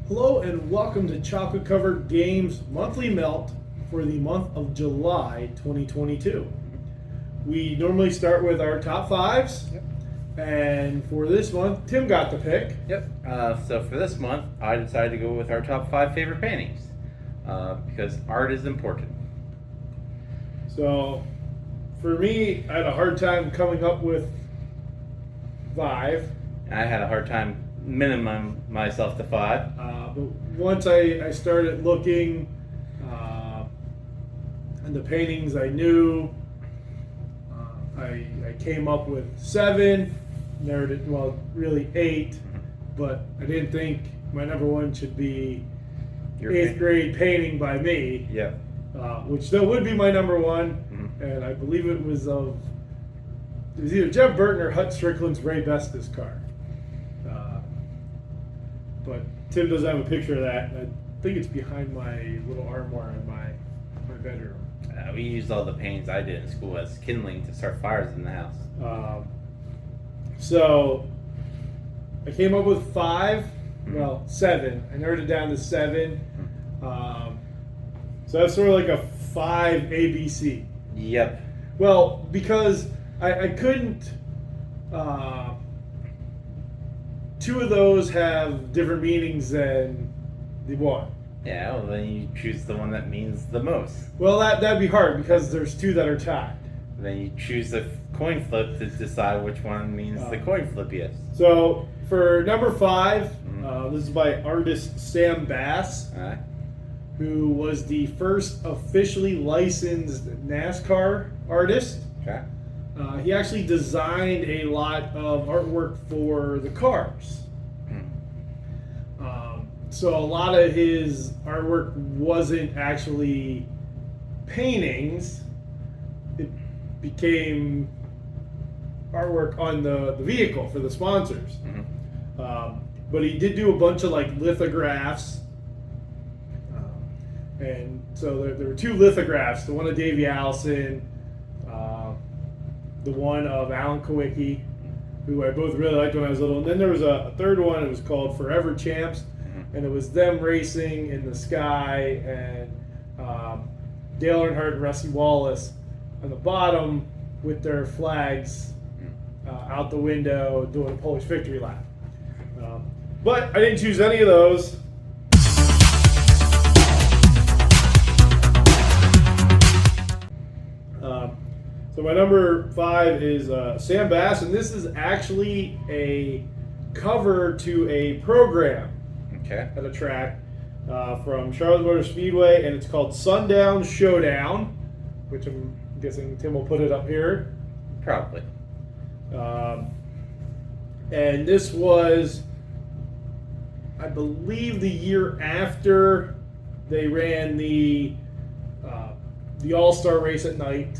Hello and welcome to Chocolate Covered Games Monthly Melt for the month of July 2022. We normally start with our top fives, and for this month, Tim got the pick. Yep. So for this month, I decided to go with our top 5 favorite paintings because art is important. So for me, I had a hard time coming up with 5. I had a hard time minimum myself to 5. But once I started looking at the paintings I knew, I came up with 7, narrowed it, well, really 8, but I didn't think my number 1 should be Your 8th grade painting by me, Yep. which still would be my number 1, and I believe it was either Jeff Burton or Hut Strickland's Ray Bestis car. But Tim doesn't have a picture of that, and I think it's behind my little armoire in my bedroom. We used all the paintings I did in school as kindling to start fires in the house. So I came up with 5, well, 7. I narrowed it down to 7. So that's sort of like a 5 ABC. Yep. Well, because I couldn't. 2 of those have different meanings than the 1. Yeah, well then you choose the one that means the most. Well, that'd be hard because there's 2 that are tied. Then you choose a coin flip to decide which one means the coin flip is. So for number 5, this is by artist Sam Bass, who was the first officially licensed NASCAR artist. Okay. He actually designed a lot of artwork for the cars. So a lot of his artwork wasn't actually paintings. It became artwork on the vehicle for the sponsors. But he did do a bunch of like lithographs. And so there were 2 lithographs, the one of Davey Allison, the one of Alan Kowicki, who I both really liked when I was little. And then there was a third one, it was called Forever Champs, and it was them racing in the sky, and Dale Earnhardt and Rusty Wallace on the bottom with their flags out the window doing a Polish victory lap. But I didn't choose any of those. So my number 5 is Sam Bass, and this is actually a cover to a program at a track from Charlotte Motor Speedway, and it's called Sundown Showdown, which I'm guessing Tim will put it up here. Probably. And this was, I believe, the year after they ran the All-Star race at night.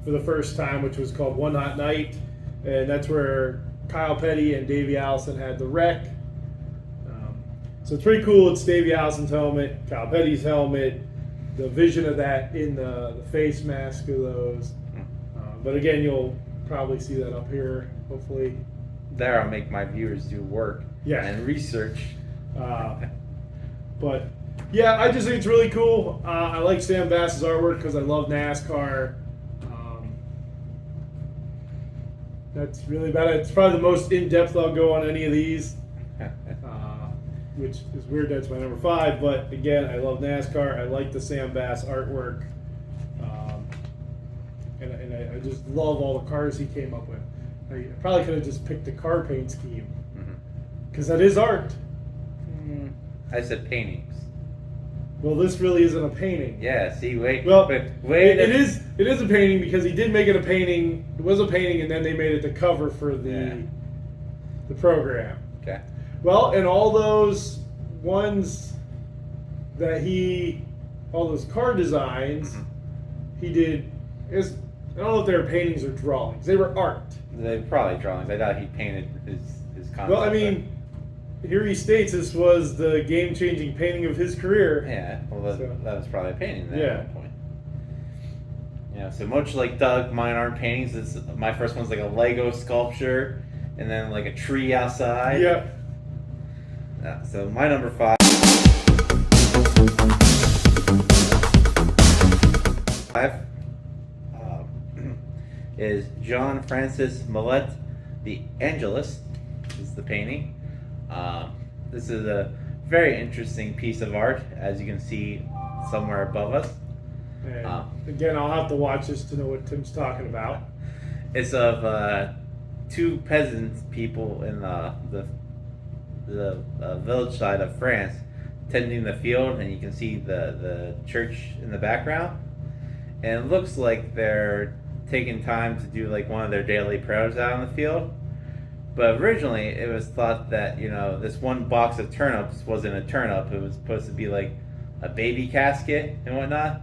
For the first time, which was called One Hot Night, and that's where Kyle Petty and Davey Allison had the wreck. So it's pretty cool. It's Davey Allison's helmet, Kyle Petty's helmet, the vision of that in the face mask of those. But again, you'll probably see that up here, hopefully. There, I'll make my viewers do work and research. But yeah, I just think it's really cool. I like Sam Bass's artwork because I love NASCAR. That's really about it. It's probably the most in-depth I'll go on any of these, which is weird that's my number 5. But again, I love NASCAR. I like the Sam Bass artwork. And I just love all the cars he came up with. I probably could have just picked the car paint scheme because that is art. I said paintings. Well, this really isn't a painting. Yeah, see, wait. Well, wait. It is a painting because he did make it a painting. It was a painting, and then they made it the cover for the program. Okay. Well, and all those ones that all those car designs, he did. I don't know if they were paintings or drawings. They were art. They were probably drawings. I doubt he painted his concept. Well, I mean, here he states this was the game-changing painting of his career. Yeah, well, that was probably a painting then at that point. Yeah, so much like Doug, mine aren't paintings. My first one's like a Lego sculpture, and then like a tree outside. Yep. So my number 5 is John Francis Millet, The Angelus. Is the painting. This is a very interesting piece of art, as you can see somewhere above us. And again, I'll have to watch this to know what Tim's talking about. It's of two peasant people in the village side of France tending the field, and you can see the church in the background. And it looks like they're taking time to do like one of their daily prayers out in the field. But originally, it was thought that, you know, this one box of turnips wasn't a turnip. It was supposed to be like a baby casket and whatnot.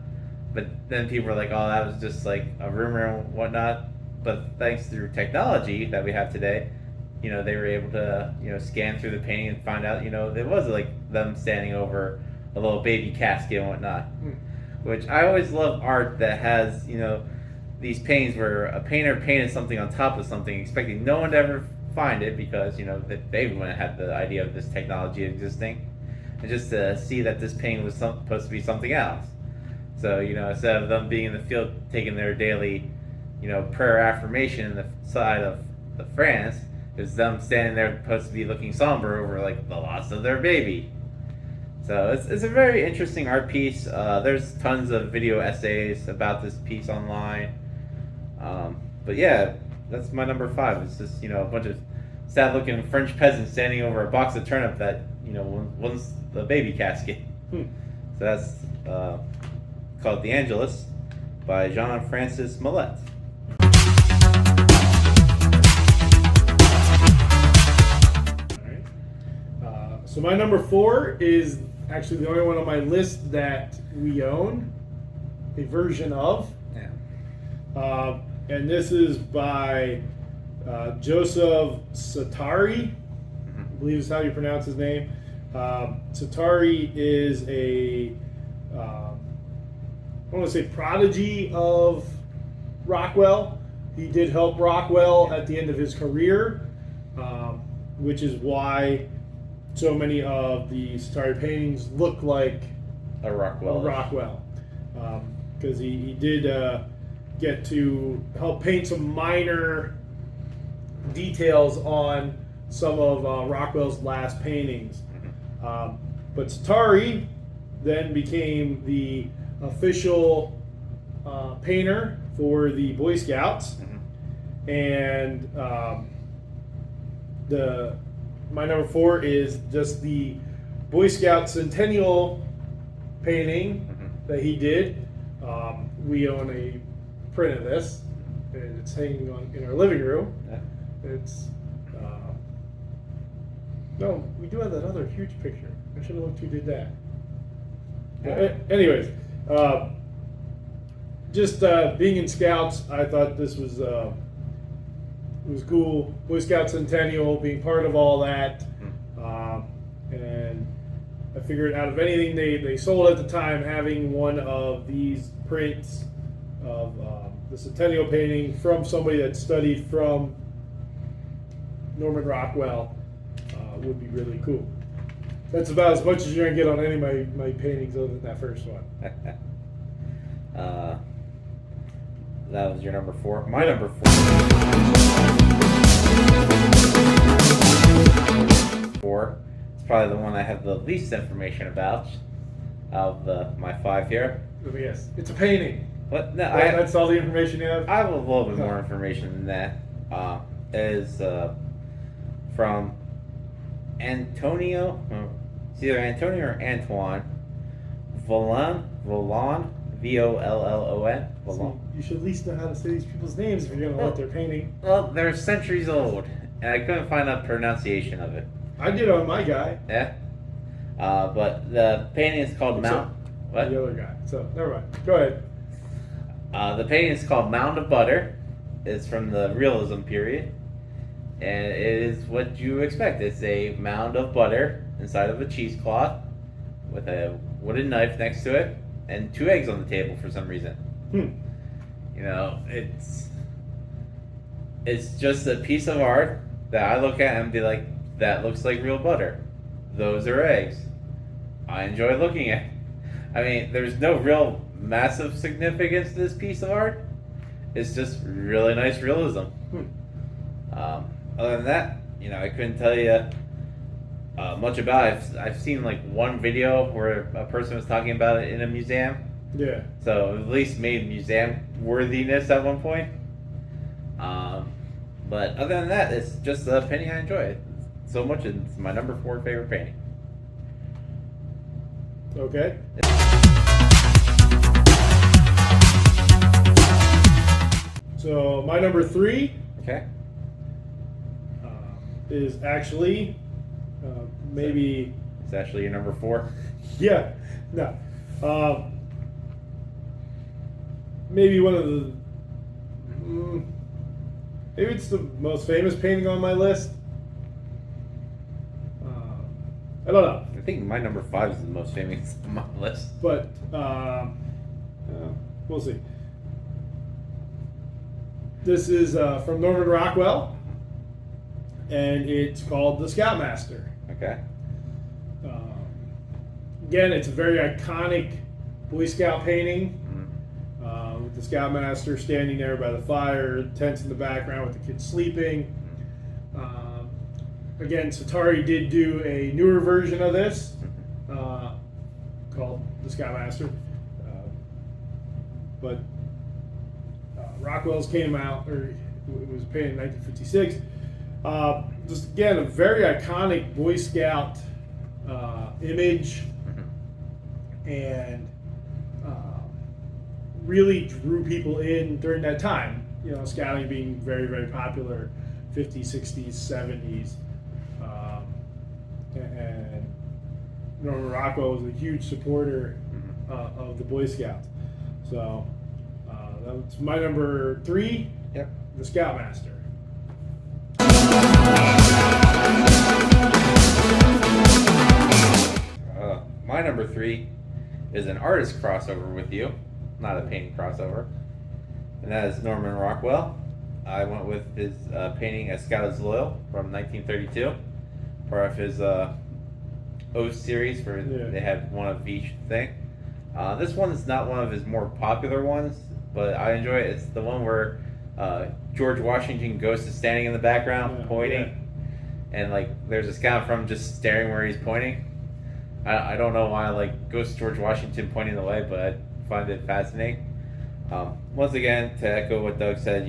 But then people were like, oh, that was just like a rumor and whatnot. But thanks through technology that we have today, you know, they were able to, you know, scan through the painting and find out, you know, there was like them standing over a little baby casket and whatnot. Which I always love art that has, you know, these paintings where a painter painted something on top of something, expecting no one to ever find it because, you know, that they wouldn't have had the idea of this technology existing, and just to see that this painting was supposed to be something else. So, you know, instead of them being in the field taking their daily, you know, prayer affirmation in the side of the France, it was them standing there supposed to be looking somber over like the loss of their baby. So it's a very interesting art piece. There's tons of video essays about this piece online. But yeah, that's my number 5. It's just, you know, a bunch of sad-looking French peasants standing over a box of turnip that, you know, one's the baby casket. So that's called The Angelus by Jean Francis Millet. So my number 4 is actually the only one on my list that we own a version of. Yeah. And this is by Joseph Satari, I believe is how you pronounce his name. Satari is a, I want to say prodigy of Rockwell. He did help Rockwell at the end of his career, which is why so many of the Satari paintings look like A Rockwell. Because he did get to help paint some minor details on some of Rockwell's last paintings. But Satari then became the official painter for the Boy Scouts, and my number 4 is just the Boy Scout Centennial painting that he did. We own a print of this, and it's hanging on in our living room. It's no, we do have that other huge picture. I should have looked who did that. Anyways, just being in Scouts, I thought this was it was cool. Boy Scout Centennial, being part of all that, and I figured out of anything they sold at the time, having one of these prints of the Centennial painting from somebody that studied from Norman Rockwell would be really cool. That's about as much as you're gonna get on any of my paintings other than that first one. That was your number 4. My number 4 is probably the one I have the least information about of my 5 here. Let me guess. It's a painting. But no, That's all the information you have? I have a little bit more information than that. It is from Antonio, it's either Antonio or Antoine Vollon, Vollon, Vollon. So you should at least know how to say these people's names if you're going to let their painting. Well, they're centuries old, and I couldn't find a pronunciation of it. I did on my guy. Yeah. But the painting is called Mount. What? The other guy. So never mind. Go ahead. The painting is called Mound of Butter. It's from the realism period, and it is what you expect. It's a mound of butter inside of a cheesecloth with a wooden knife next to it and 2 eggs on the table for some reason. You know, it's just a piece of art that I look at and be like, that looks like real butter. those are eggs. I enjoy looking at it. I mean, there's no real massive significance to this piece of art. It's just really nice realism. Other than that, I couldn't tell you much about it. I've seen like one video where a person was talking about it in a museum. Yeah. So at least made museum worthiness at one point. But other than that, it's just a painting I enjoy so much. It's my number 4 favorite painting. Okay. So my number 3 Okay. is actually maybe. It's actually your number 4. Yeah. No. Maybe one of the. Maybe it's the most famous painting on my list. I don't know. I think my number 5 is the most famous on my list. But we'll see. This is from Norman Rockwell, and it's called The Scoutmaster. Okay. Again, it's a very iconic Boy Scout painting. With the Scoutmaster standing there by the fire, tents in the background with the kids sleeping. Again, Satari did do a newer version of this called the Scoutmaster, but Rockwell's came out, or it was painted in 1956. Just again, a very iconic Boy Scout image, and really drew people in during that time. Scouting being very, very popular, 50s, 60s, 70s. And Norman Rockwell was a huge supporter of the Boy Scouts. So that's my number 3, Yep. The Scoutmaster. My number 3 is an artist crossover with you, not a painting crossover, and that is Norman Rockwell. I went with his painting "A Scout is Loyal" from 1932, part of his O series, where they had one of each thing. This one is not one of his more popular ones, but I enjoy it. It's the one where George Washington Ghost is standing in the background pointing, and like there's a scout from just staring where he's pointing. I don't know why I like Ghost George Washington pointing the way, but I find it fascinating. Once again, to echo what Doug said,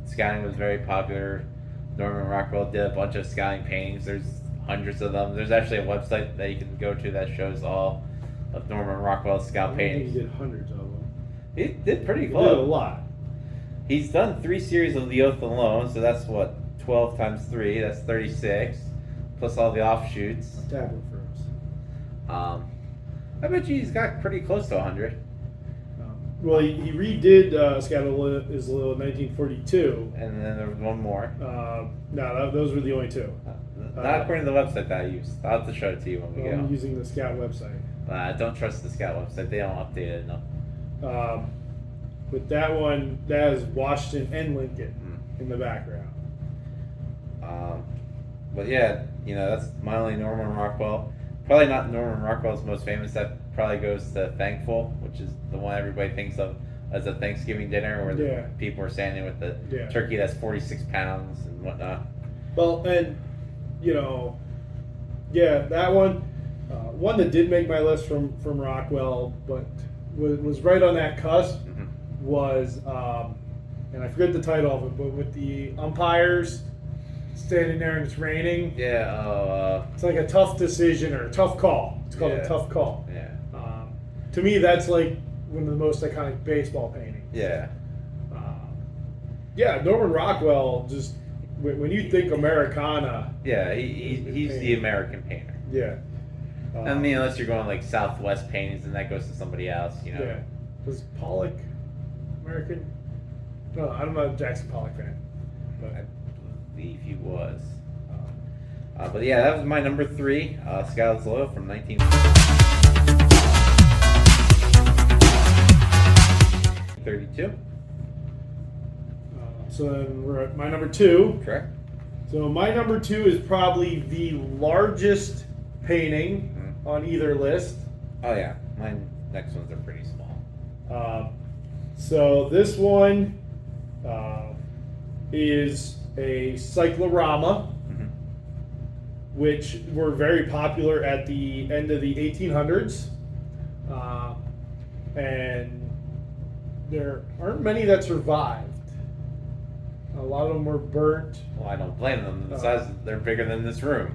scouting was very popular. Norman Rockwell did a bunch of scouting paintings. There's hundreds of them. There's actually a website that you can go to that shows all of Norman Rockwell's scout paintings. He did hundreds of them. He did pretty He close. did a lot. He's done 3 series of The Oath alone, so that's what, 12 times 3, that's 36, plus all the offshoots. Tablet firms. I bet you he's got pretty close to 100. Well, he redid Scout is Little in 1942. And then there was one more. No, those were the only 2. Not according to the website that I used. I'll have to show it to you when we go. I'm using the Scout website. Don't trust the Scout website. They don't update it enough. With that one, that is Washington and Lincoln in the background. But yeah, that's my only Norman Rockwell. Probably not Norman Rockwell's most famous. That probably goes to Thankful, which is the one everybody thinks of as a Thanksgiving dinner where the people are standing with the turkey that's 46 pounds and whatnot. Well, and, that one, one that did make my list from Rockwell, but was right on that cusp, was, and I forget the title of it, but with the umpires standing there and it's raining. Yeah. It's like a tough decision or a tough call. It's called a tough call. Yeah. To me, that's like one of the most iconic baseball paintings. Yeah. Norman Rockwell, just when you think Americana. Yeah, he's the American painter. Yeah. I mean, unless you're going like Southwest paintings, and that goes to somebody else, Yeah. Was Pollock American? No, I'm not a Jackson Pollock fan. But I believe he was. But yeah, that was my number 3, Scout is Loyal from 1932. So then we're at my number 2. Correct. So my number 2 is probably the largest painting on either list. Oh yeah, mine next ones are pretty small. So this one is a cyclorama, which were very popular at the end of the 1800s. And there aren't many that survived. A lot of them were burnt. Well, I don't blame them. The size, they're bigger than this room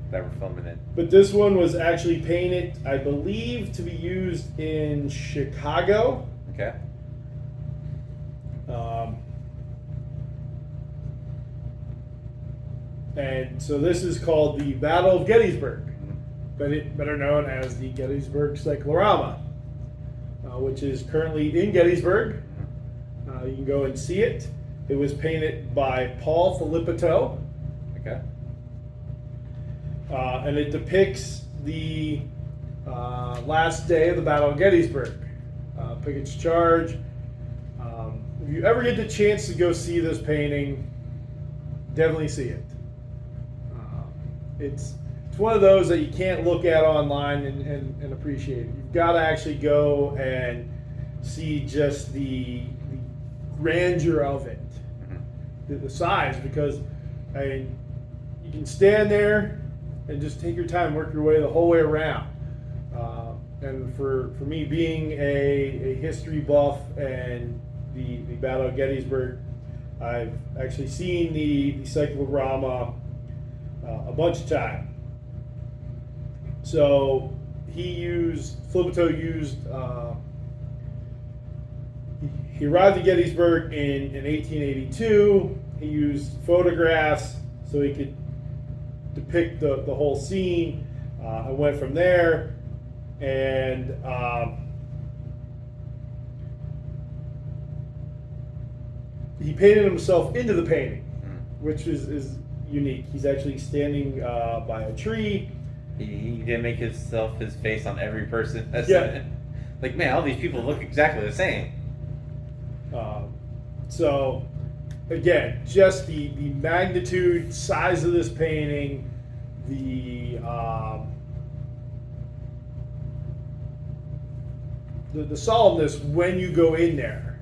that we're filming in. But this one was actually painted, I believe, to be used in Chicago. Okay. And so this is called the Battle of Gettysburg, better known as the Gettysburg Cyclorama, which is currently in Gettysburg. You can go and see it. It was painted by Paul Filippo. Okay. And it depicts the last day of the Battle of Gettysburg. Pickett's Charge. If you ever get the chance to go see this painting, definitely see it. It's one of those that you can't look at online and appreciate it. You've got to actually go and see just the grandeur of it, the size, because I mean, you can stand there and just take your time, work your way the whole way around. And for me, being a history buff and the Battle of Gettysburg, I've actually seen the cyclorama a bunch of times. So Filippo used, he arrived at Gettysburg in 1882. He used photographs so he could depict the whole scene. I went from there, and he painted himself into the painting, which is unique. He's actually standing by a tree. He didn't make his face on every person. That's Yeah. Like, man, all these people look exactly the same. So, again, just the magnitude, size of this painting, the solemnness when you go in there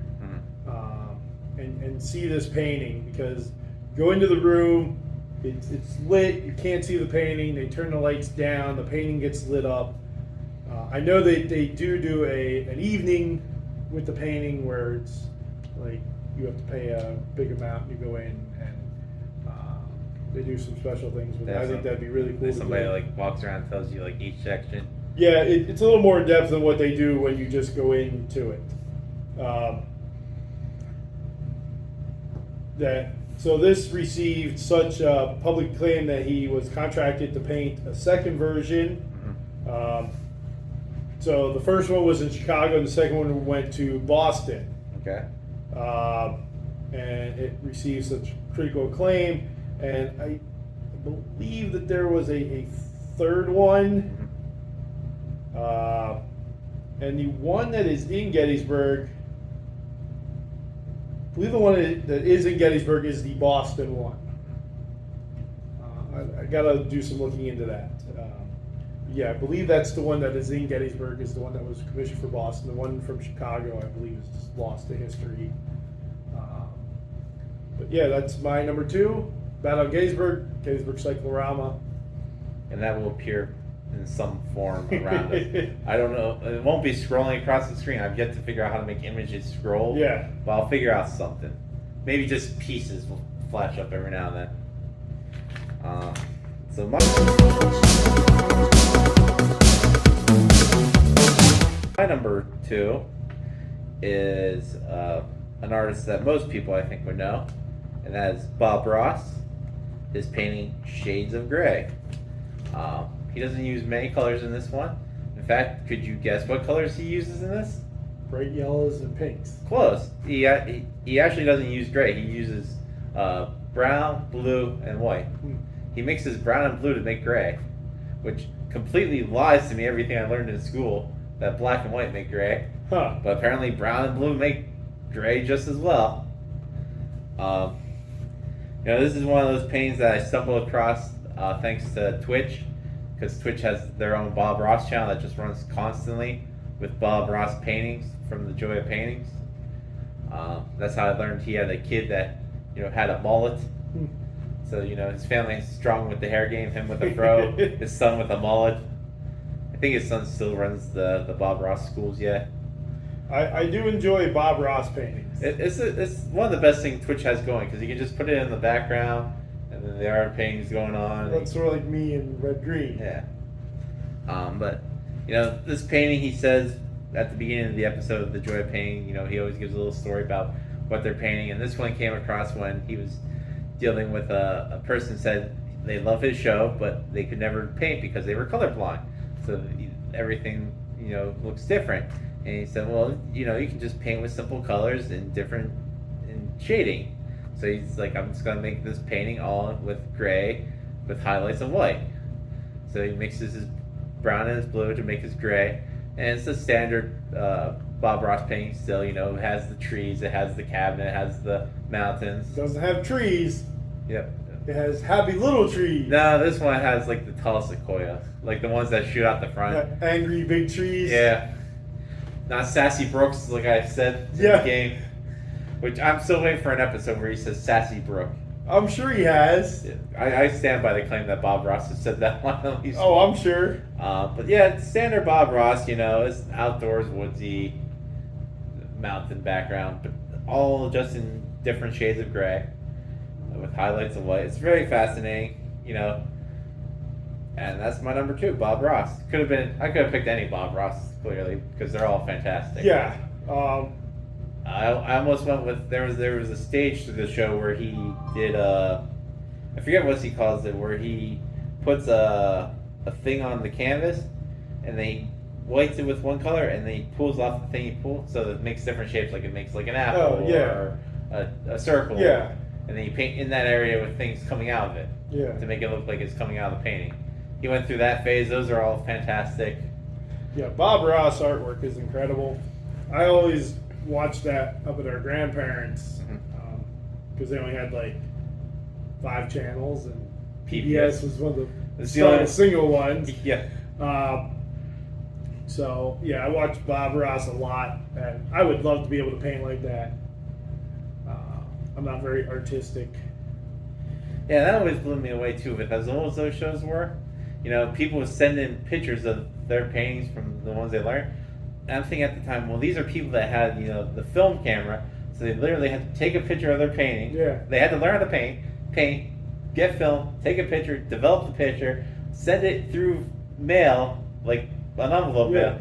and see this painting, because go into the room, it's lit, you can't see the painting, they turn the lights down, the painting gets lit up. I know they do an evening with the painting where it's like you have to pay a big amount, you go in and they do some special things with it. I think that'd be really cool. Somebody like walks around and tells you like each section. Yeah, it's a little more in depth than what they do when you just go into it. So this received such public acclaim that he was contracted to paint a second version. So the first one was in Chicago, and the second one went to Boston. Okay. And it received such critical acclaim. And I believe that there was a third one. And the one that is in Gettysburg, I believe the one that is in Gettysburg is the Boston one. I gotta do some looking into that. Yeah, I believe that's the one that is in Gettysburg, is the one that was commissioned for Boston. The one from Chicago, I believe, is lost to history. But yeah, that's my number 2, Battle of Gettysburg Cyclorama. And that will appear in some form around us. I don't know. It won't be scrolling across the screen. I've yet to figure out how to make images scroll. Yeah. But I'll figure out something. Maybe just pieces will flash up every now and then. So my number 2 is an artist that most people I think would know, and that is Bob Ross. His painting Shades of Grey. He doesn't use many colors in this one. In fact, could you guess what colors he uses in this? Bright yellows and pinks. Close. He actually doesn't use gray. He uses brown, blue, and white. He mixes brown and blue to make gray, which completely lies to me everything I learned in school, that black and white make gray. Huh. But apparently brown and blue make gray just as well. This is one of those paintings that I stumbled across thanks to Twitch, because Twitch has their own Bob Ross channel that just runs constantly with Bob Ross paintings from the Joy of Paintings. That's how I learned he had a kid that had a mullet. So his family's strong with the hair game. Him with a fro, his son with a mullet. I think his son still runs the Bob Ross schools yet. I do enjoy Bob Ross paintings. It's one of the best things Twitch has going because you can just put it in the background and then there are paintings going on. That's sort of like me and Red Green. Yeah. But this painting, he says at the beginning of the episode of The Joy of Painting, he always gives a little story about what they're painting, and this one came across when he was dealing with a person said they love his show, but they could never paint because they were colorblind, so everything looks different. And he said, well, you can just paint with simple colors and different in shading. So he's like, I'm just gonna make this painting all with gray with highlights of white. So he mixes his brown and his blue to make his gray, and it's a standard Bob Ross painting still. It has the trees, it has the cabin, it has the mountains. It doesn't have trees. Yep. It has happy little trees. No, this one has like the tall sequoia, like the ones that shoot out the front. Yeah, angry big trees. Yeah. Not Sassy Brooks, like I said in the game. Which I'm still waiting for an episode where he says Sassy Brook. I'm sure he has. Yeah. I stand by the claim that Bob Ross has said that one at least. Oh, I'm sure. But yeah, it's standard Bob Ross, it's outdoors, woodsy, mountain background, but all just in different shades of gray with highlights of white. It's very fascinating, and that's my number 2, Bob Ross. I could have picked any Bob Ross, clearly, because they're all fantastic. Yeah. I almost went with there was a stage to the show where he did I forget what he calls it, where he puts a thing on the canvas and then he whites it with one color and then he pulls off the thing he pulled so that it makes different shapes, like it makes like an apple or a circle. Yeah. And then you paint in that area with things coming out of it. Yeah. To make it look like it's coming out of the painting. He went through that phase. Those are all fantastic. Yeah, Bob Ross artwork is incredible. I always watched that up at our grandparents' because they only had like 5 channels, and PBS was one of the single ones. Yeah. So yeah, I watched Bob Ross a lot, and I would love to be able to paint like that. I'm not very artistic. Yeah, that always blew me away too. With as old as those shows were, people would send in pictures of their paintings from the ones they learned. And I'm thinking at the time, well, these are people that had the film camera, so they literally had to take a picture of their painting. Yeah. They had to learn how to paint, get film, take a picture, develop the picture, send it through mail, like an envelope mail.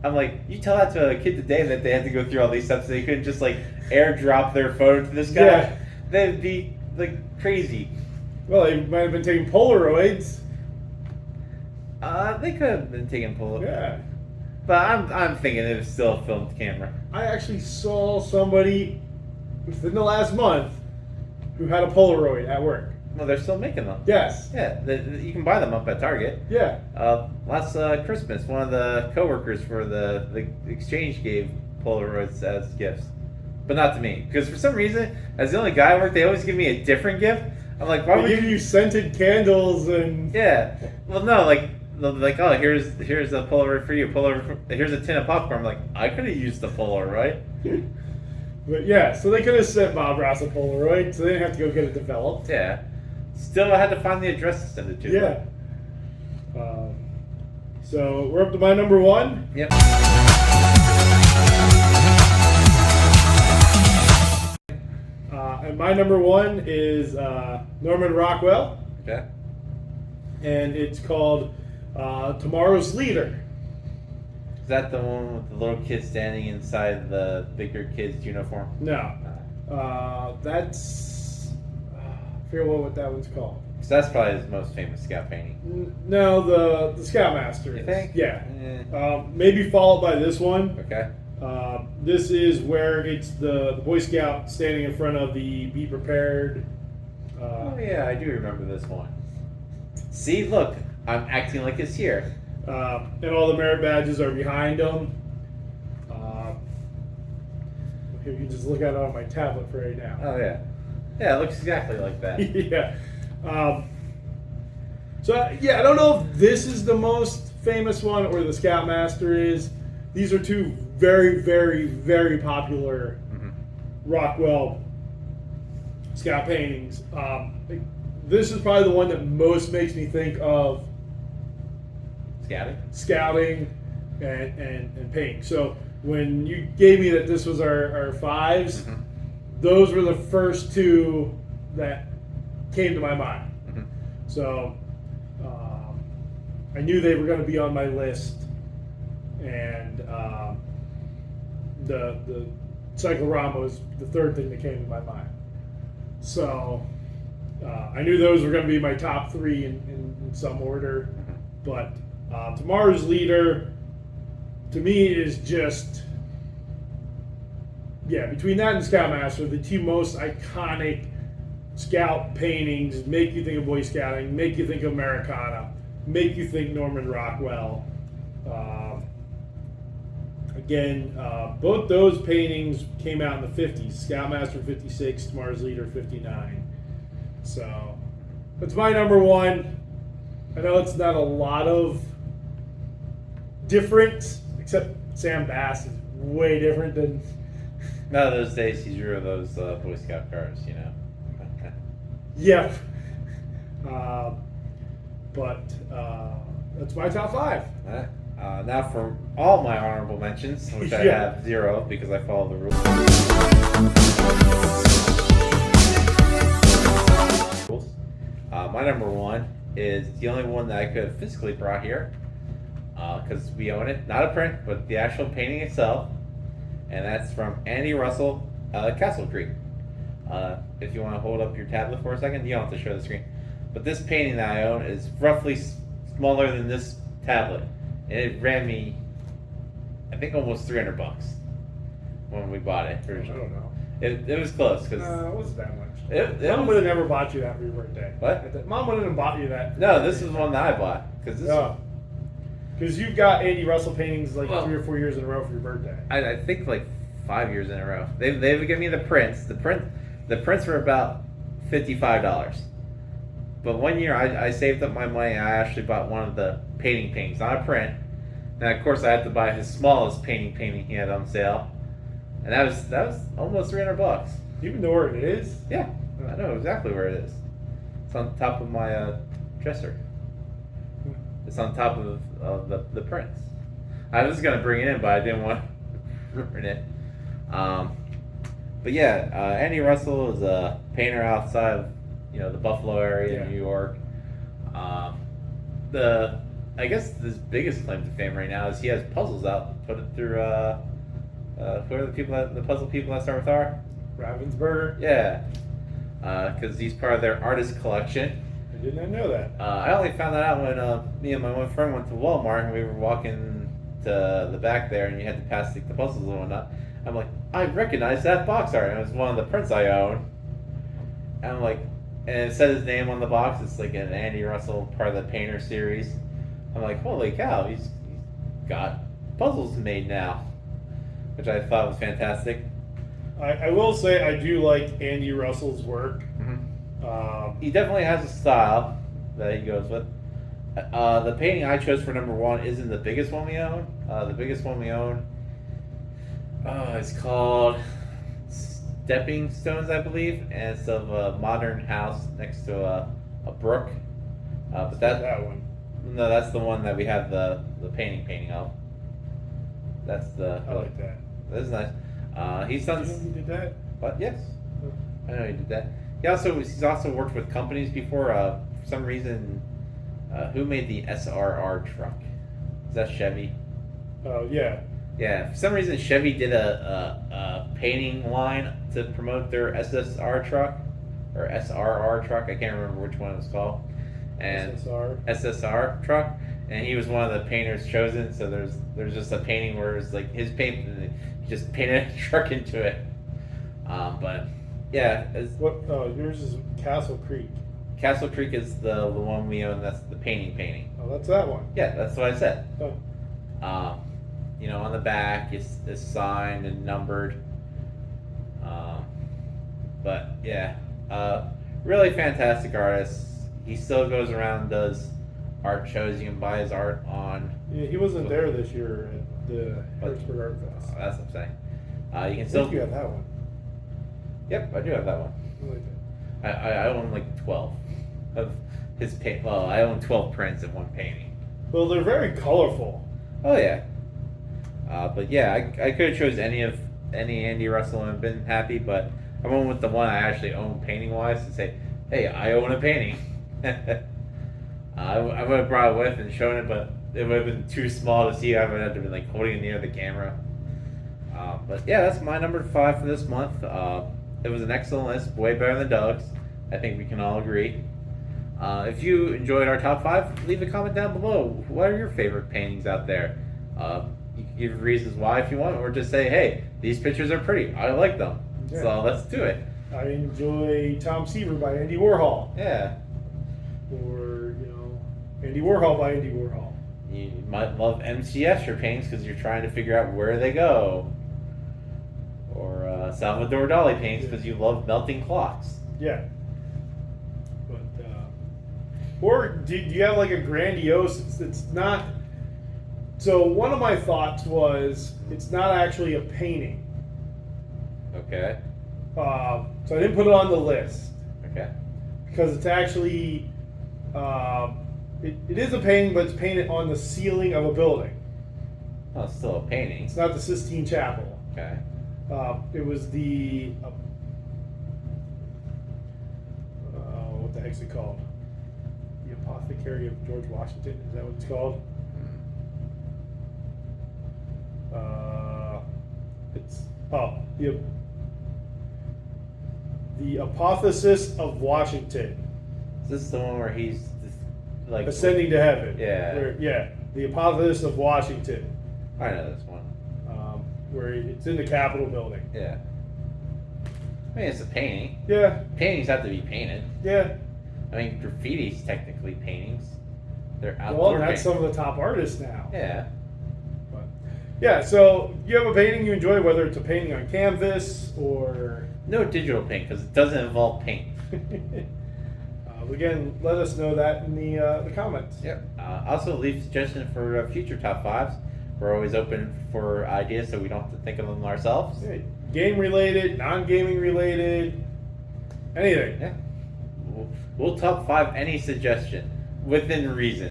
I'm like, you tell that to a kid today that they had to go through all these steps, so they couldn't just like airdrop their photo to this guy. Yeah. They'd be like crazy. Well, they might have been taking Polaroids. They could have been taking Polaroids. Yeah. But I'm thinking it was still a filmed camera. I actually saw somebody within the last month who had a Polaroid at work. Well, they're still making them. Yes. Yeah, you can buy them up at Target. Yeah. Last Christmas, one of the coworkers for the exchange gave Polaroids as gifts, but not to me, because for some reason, as the only guy at work, they always give me a different gift. I'm like, why would they give you scented candles and? Yeah. Well, no, like, oh, here's a Polaroid for you. Here's a tin of popcorn. I'm like, I could have used the Polaroid. But yeah, so they could have sent Bob Ross a Polaroid, so they didn't have to go get it developed. Yeah. Still, I had to find the address to send it to. Yeah. So we're up to my number 1. Yep. And my number 1 is Norman Rockwell. Okay. And it's called Tomorrow's Leader. Is that the one with the little kid standing inside the bigger kid's uniform? No. That's... I forget what that one's called. Because that's probably his most famous scout painting. No, the Scoutmaster. You think? Yeah. Maybe followed by this one. Okay. This is where it's the Boy Scout standing in front of the Be Prepared. Oh yeah, I do remember this one. See, look, I'm acting like it's here. And all the merit badges are behind them. Here, you can just look at it on my tablet for right now. Oh yeah. Yeah, it looks exactly like that. Yeah. So yeah, I don't know if this is the most famous one or the Scoutmaster is. These are two very, very, very popular Rockwell Scout paintings. This is probably the one that most makes me think of scouting and painting. So when you gave me that this was our fives, those were the first two that came to my mind. So I knew they were going to be on my list, and the cyclorama was the third thing that came to my mind. So I knew those were going to be my top three in some order, but tomorrow's leader to me is just between that and Scoutmaster, the two most iconic Scout paintings. Make you think of Boy Scouting, make you think of Americana, make you think Norman Rockwell. Again, both those paintings came out in the 50s. Scoutmaster 56, Tomorrow's Leader 59. So that's my number one. I know it's not a lot of different, except Sam Bass is way different than. No, those days he drew those Boy Scout cars, you know. Yeah. But that's my top five. Now for all my honorable mentions, which I have 0 because I follow the rules. My number one is the only one that I could have physically brought here because we own it. Not a print, but the actual painting itself. And that's from Andy Russell, Castle Creek. If you want to hold up your tablet for a second, you don't have to show the screen. But this painting that I own is roughly smaller than this tablet. And it ran me, I think, almost $300 when we bought it. I don't know. It was close. Cause it wasn't that much. Mom would have never bought you that for your birthday. What? Mom wouldn't have bought you that. No, this is one that I bought. Because you've got Andy Russell paintings 3 or 4 years in a row for your birthday. I think 5 years in a row. They've given me the prints. The prints were about $55. But one year I saved up my money and I actually bought one of the paintings, not a print. And of course I had to buy his smallest painting he had on sale. And that was almost $300. You even know where it is? Yeah, I know exactly where it is. It's on top of my dresser. It's on top of the prints. I was gonna bring it in, but I didn't want to ruin it. But yeah, Andy Russell is a painter outside of the Buffalo area in New York. I guess his biggest claim to fame right now is he has puzzles out. Put it through. Who are the puzzle people that start with R? Ravensburger. Yeah, because he's part of their artist collection. I did not know that. I only found that out when me and my one friend went to Walmart and we were walking to the back there, and you had to pass the puzzles and whatnot. I'm like, I recognize that box art, and it was one of the prints I own. And I'm like, and it said his name on the box. It's like an Andy Russell, part of the Painter series. I'm like, holy cow, he's got puzzles made now, which I thought was fantastic. I will say I do like Andy Russell's work. He definitely has a style that he goes with. The painting I chose for number one isn't the biggest one we own. The biggest one we own it's called Stepping Stones, I believe, and it's of a modern house next to a brook. But that one. No, that's the one that we have the painting of. That's the. I like that. That is nice. He's done. You know who did that? What? Yes. I know he did that. He's also worked with companies before. For some reason, who made the SRR truck? Is that Chevy? Oh yeah. Yeah. For some reason, Chevy did a painting line to promote their SSR truck or SRR truck. I can't remember which one it was called. And SSR truck. And he was one of the painters chosen. So there's just a painting where it's like his paint. He just painted a truck into it. But yeah. Yours is Castle Creek. Castle Creek is the one we own. That's the painting. Oh, that's that one. Yeah, that's what I said. Oh. On the back it's signed and numbered. But yeah, really fantastic artist. he still goes around and does art shows. You can buy his art on. Yeah, he wasn't there this year at the Harrisburg Art Fest. That's what I'm saying. You can I still. think you have that one. Yep, I do have that one. I like that. I own like 12 of his paint. Well, I own 12 prints and one painting. Well, they're very colorful. Oh yeah. But yeah, I could have chose any Andy Russell and have been happy, but I went with the one I actually own painting wise to say, hey, I own a painting. I would have brought it with and shown it, but it would have been too small to see. I would have to be like holding it near the camera. But yeah, that's my number 5 for this month. It was an excellent list, way better than Doug's. I think we can all agree. If you enjoyed our top 5, leave a comment down below. What are your favorite paintings out there? You can give reasons why if you want, or just say, hey, these pictures are pretty. I like them. Yeah. So let's do it. I enjoy Tom Seaver by Andy Warhol. Yeah. Or, Andy Warhol by Andy Warhol. You might love MCS your paintings because you're trying to figure out where they go. Or Salvador Dali paintings because you love melting clocks. Yeah. But, or do you have like a grandiose, it's not, so one of my thoughts was, it's not actually a painting. Okay. So I didn't put it on the list. Okay. Because it's actually, it is a painting, but it's painted on the ceiling of a building. Oh, it's still a painting. It's not the Sistine Chapel. Okay. It was the, what the heck's it called? The Apothecary of George Washington, is that what it's called? It's, the Apotheosis of Washington. Is this the one where he's just, like Ascending to Heaven. Yeah. Yeah, the Apotheosis of Washington. I know this one. Where it's in the Capitol building. Yeah. I mean, it's a painting. Yeah, Paintings have to be painted. yeah. I mean, graffiti's technically paintings. They're Well, outdoor and that's paintings. some of the top artists now. Yeah. But, yeah, so you have a painting you enjoy, whether it's a painting on canvas or. No digital paint because it doesn't involve paint. Again, let us know that in the comments. Yep. Also, leave suggestions for future top 5s. We're always open for ideas, so we don't have to think of them ourselves. Yeah, game related, non-gaming related, anything. Yeah. We'll top 5 any suggestion within reason.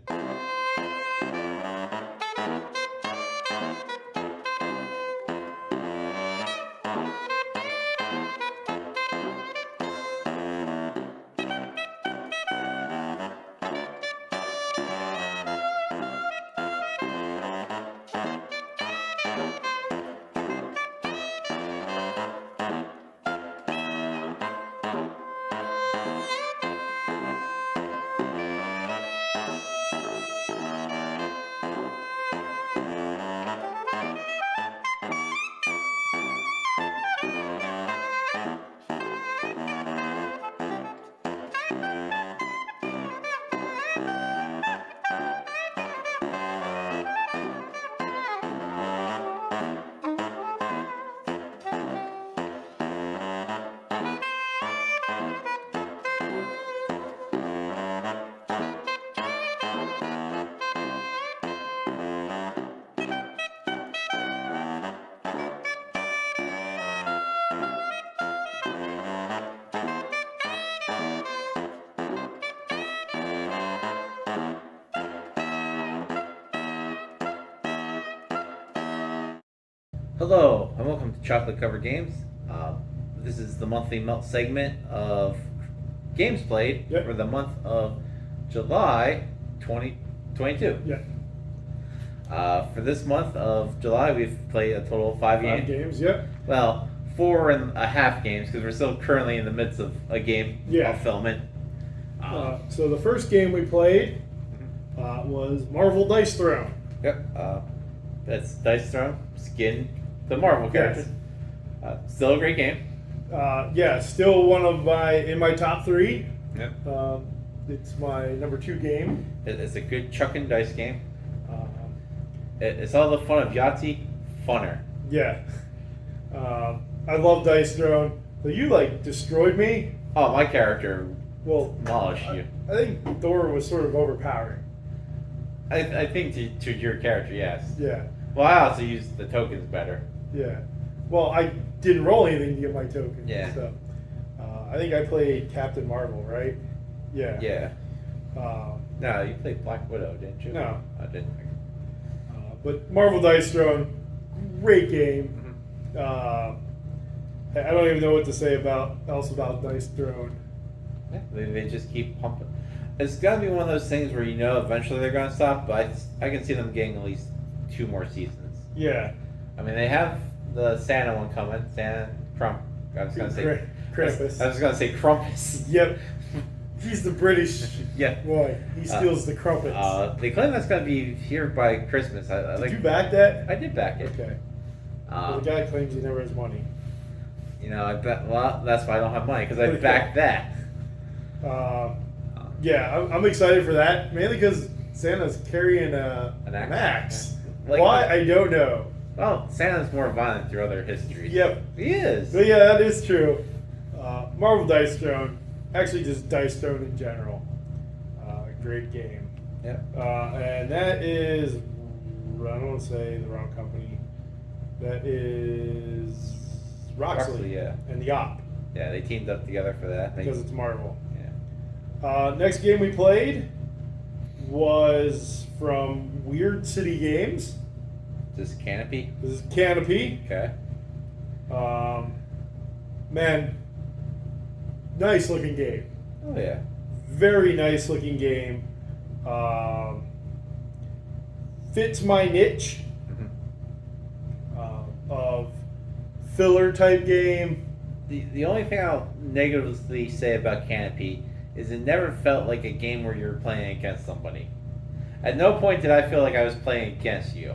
Hello, and welcome to Chocolate Covered Games. This is the monthly melt segment of games played Yep. for the month of July 2022. Yeah. For this month of July, we've played a total of 5 5 games. games, yep. Well, 4.5 games because we're still currently in the midst of a game Yeah. fulfillment. So the first game we played was Marvel Dice Throne. Yep. That's Dice Throne, Skin, the Marvel characters. Still a great game. Yeah, still one of my top 3. Yep. It's my number 2 game. It's a good chuck and dice game. Um, It's all the fun of Yahtzee, funner. yeah. I love Dice Throne. So you destroyed me. Oh, my character Well, demolish you. I think Thor was sort of overpowering. I think to your character, yes. Yeah, Well, I also use the tokens better. yeah. Well, I didn't roll anything to get my token. Yeah. So, I think I played Captain Marvel, right? Yeah. Yeah. Um, No, you played Black Widow, didn't you? No. I didn't. but Marvel Dice Throne, great game. I don't even know what to say about Dice Throne. Yeah, they just keep pumping. It's gonna be one of those things where you know eventually they're gonna stop, but I can see them getting at least 2 more seasons. Yeah. I mean, they have the Santa one coming. Santa Crump. I was gonna say Krampus. I was gonna say Crumpus. Yep. He's the British Yeah. boy. He steals the crumpets. They claim that's gonna be here by Christmas. Did you back that? I did back it. Okay. Well, the guy claims he never has money. You know, I bet. Well, that's why I don't have money because I backed that. Yeah, I'm excited for that, mainly because Santa's carrying an axe. Like, why? I don't know. Well, Santa's more violent through other histories. Yep. He is. But yeah, that is true. Marvel Dice Throne, actually just Dice Throne in general, great game. Yep. And that is, I don't want to say the wrong company. That is Roxley, yeah. And the Op, Yeah, they teamed up together for that. because it's Marvel. Yeah. Next game we played was from Weird City Games. This Canopy. This is Canopy. Okay. Man, nice looking game. Oh yeah. Very nice looking game. Fits my niche of filler type game. The only thing I'll negatively say about Canopy is it never felt like a game where you're playing against somebody. At no point did I feel like I was playing against you.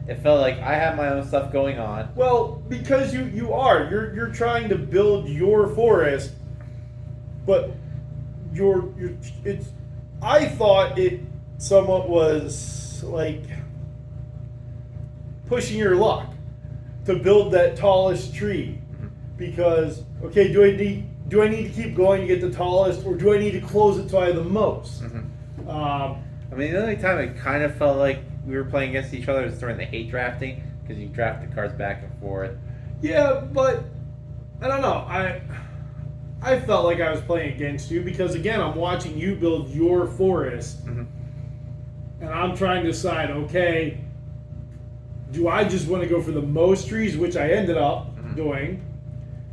It felt like I had my own stuff going on. Well, because you're trying to build your forest, but I thought it somewhat was like pushing your luck to build that tallest tree, because okay, do I need to keep going to get the tallest, or do I need to close it till I have the most? I mean, the only time it kind of felt like we were playing against each other was during the hate drafting, because you draft the cards back and forth. Yeah, but I don't know. I felt like I was playing against you because, again, I'm watching you build your forest, and I'm trying to decide, okay, do I just want to go for the most trees, which I ended up doing.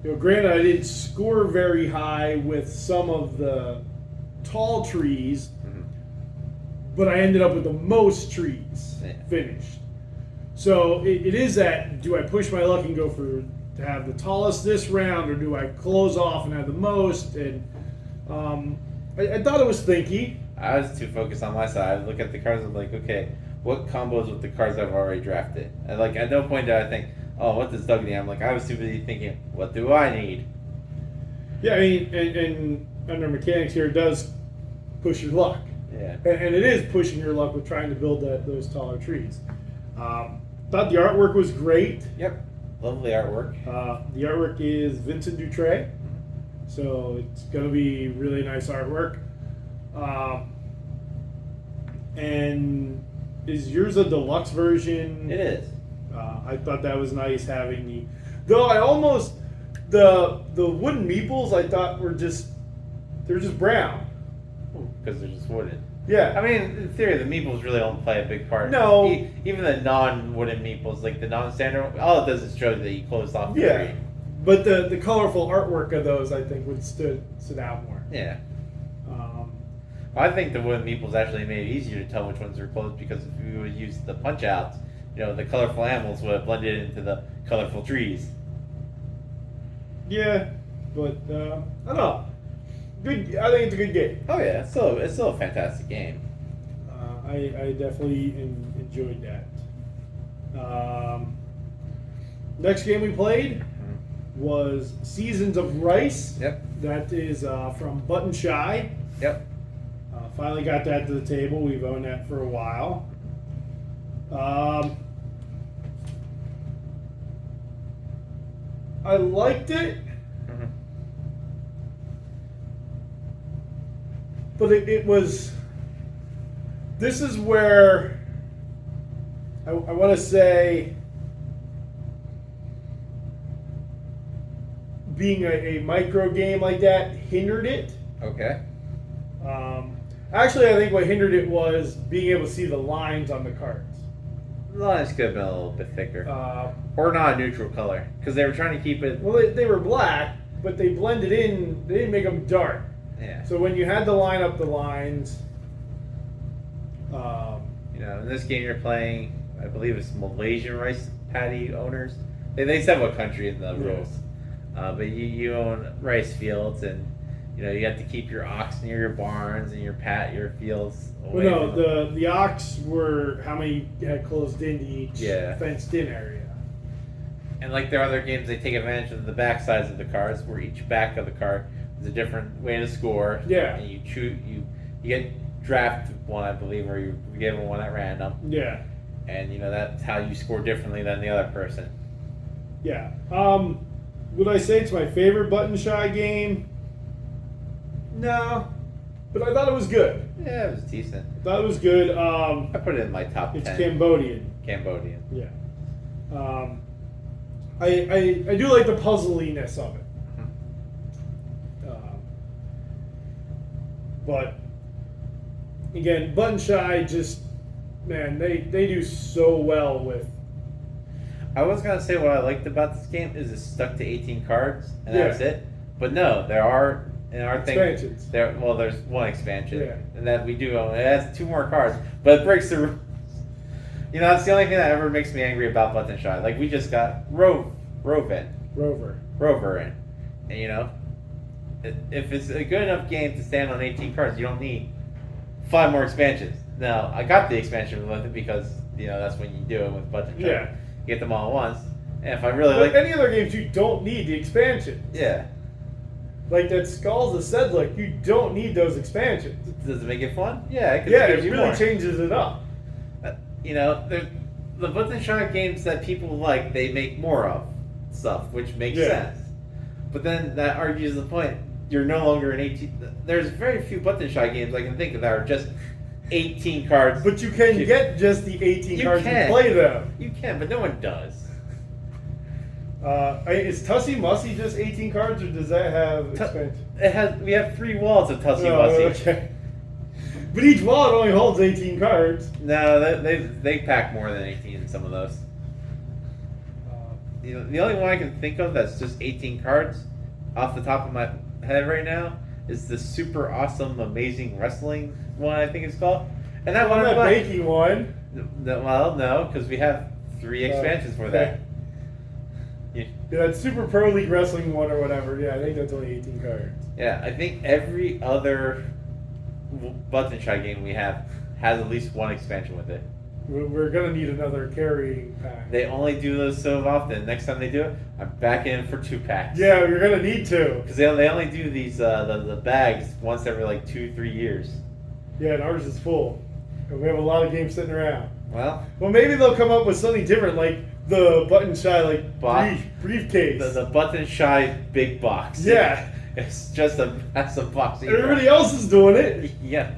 You know, granted, I didn't score very high with some of the tall trees, but I ended up with the most trees finished. So it is that, do I push my luck and go for to have the tallest this round, or do I close off and have the most? And I thought it was thinky. I was too focused on my side. I look at the cards and I'm like, okay, what combos with the cards I've already drafted? And like at no point did I think, oh, what does Doug need? I'm like, I was too busy thinking, what do I need? Yeah, I mean, and under mechanics here, it does push your luck. Yeah. And it is pushing your luck with trying to build those taller trees. Thought the artwork was great. Yep. Lovely artwork. The artwork is Vincent Dutray, so it's going to be really nice artwork. And is yours a deluxe version? It is. I thought that was nice having the. Though I almost the wooden meeples I thought were just brown. Because they're just wooden. Yeah. I mean, in theory, the meeples really don't play a big part. No. Even the non-wooden meeples, like the non-standard, all it does is show that you closed off the tree. But the colorful artwork of those, I think, would stood out more. Yeah. I think the wooden meeples actually made it easier to tell which ones are closed, because if you would use the punch outs, you know, the colorful animals would have blended into the colorful trees. Yeah, but I don't know. Good. I think it's a good game. Oh yeah, it's still a fantastic game. I definitely enjoyed that. Next game we played was Seasons of Rice. Yep. That is from Button Shy. Yep. Finally got that to the table. We've owned that for a while. I liked it. but it was. This is where I want to say being a micro game like that hindered it. Okay. Actually, I think what hindered it was being able to see the lines on the cards. The lines could have been a little bit thicker. Uh, Or not a neutral color. Because they were trying to keep it. well, they were black, but they blended in. They didn't make them dark. Yeah. So when you had to line up the lines, You know, in this game you're playing, I believe it's Malaysian rice paddy owners. They said what country in the rules. But you own rice fields, and you know you have to keep your ox near your barns and your fields away. well, from no, the ox were how many had closed into each fenced in area. And like their other games, they take advantage of the back sides of the cards, where each back of the card is a different way to score. Yeah. And you get draft one, I believe, or you give one at random. Yeah. And you know that's how you score differently than the other person. Yeah. Would I say it's my favorite button shy game? No. But I thought it was good. Yeah, it was decent. I thought it was good. I put it in my top It's 10. Cambodian. Cambodian. Yeah. I do like the puzzliness of it. But again, button shy just man, they do so well with. I was gonna say what I liked about this game is it's stuck to 18 cards and Yeah. that's it. But no, there are in our thing. Expansions. There's one expansion, Yeah. and that we do own. It has 2 more cards, but it breaks the rules. You know, that's the only thing that ever makes me angry about Button Shy. Like we just got Rover in, and you know, if it's a good enough game to stand on 18 cards, you don't need 5 more expansions. Now I got the expansion with it because you know that's when you do it with Button Shy. Yeah. You get them all at once, and if I really But like, any other games, you don't need the expansion. yeah. Like that Skulls of Sedlick, you don't need those expansions. Does it make it fun? Yeah, it Yeah, gives it you really more. changes it up. You know, the button shot games that people like, they make more of stuff, which makes Yeah. sense. But then that argues the point. You're no longer an 18. There's very few button shot games I can think of that are just 18 cards. But you can get just the 18 cards and play them. You can, but no one does. Is Tussie Mussy just 18 cards, or does that have expansion? We have 3 walls of Tussie Oh, Mussy. okay. But each wallet only holds 18 cards. No, they pack more than 18 in some of those. You know, the only one I can think of that's just 18 cards off the top of my head right now is the super awesome, amazing wrestling one, I think it's called. And that one, That baking one. well, no, because we have 3 expansions for that. Yeah, that Super Pro League Wrestling one or whatever. Yeah, I think that's only 18 cards. Yeah, I think every other button shy game we have has at least 1 expansion with it. We're going to need another carrying pack. They only do those so often. Next time they do it, I'm back in for 2 packs. Yeah, you're going to need to. Because they only do these the bags once every like 2-3 years. Yeah, and ours is full. And we have a lot of games sitting around. Well, Maybe they'll come up with something different, like the button shy, like briefcase. the button shy big box. Yeah. It's just a massive box. Everybody else is doing it. Yeah.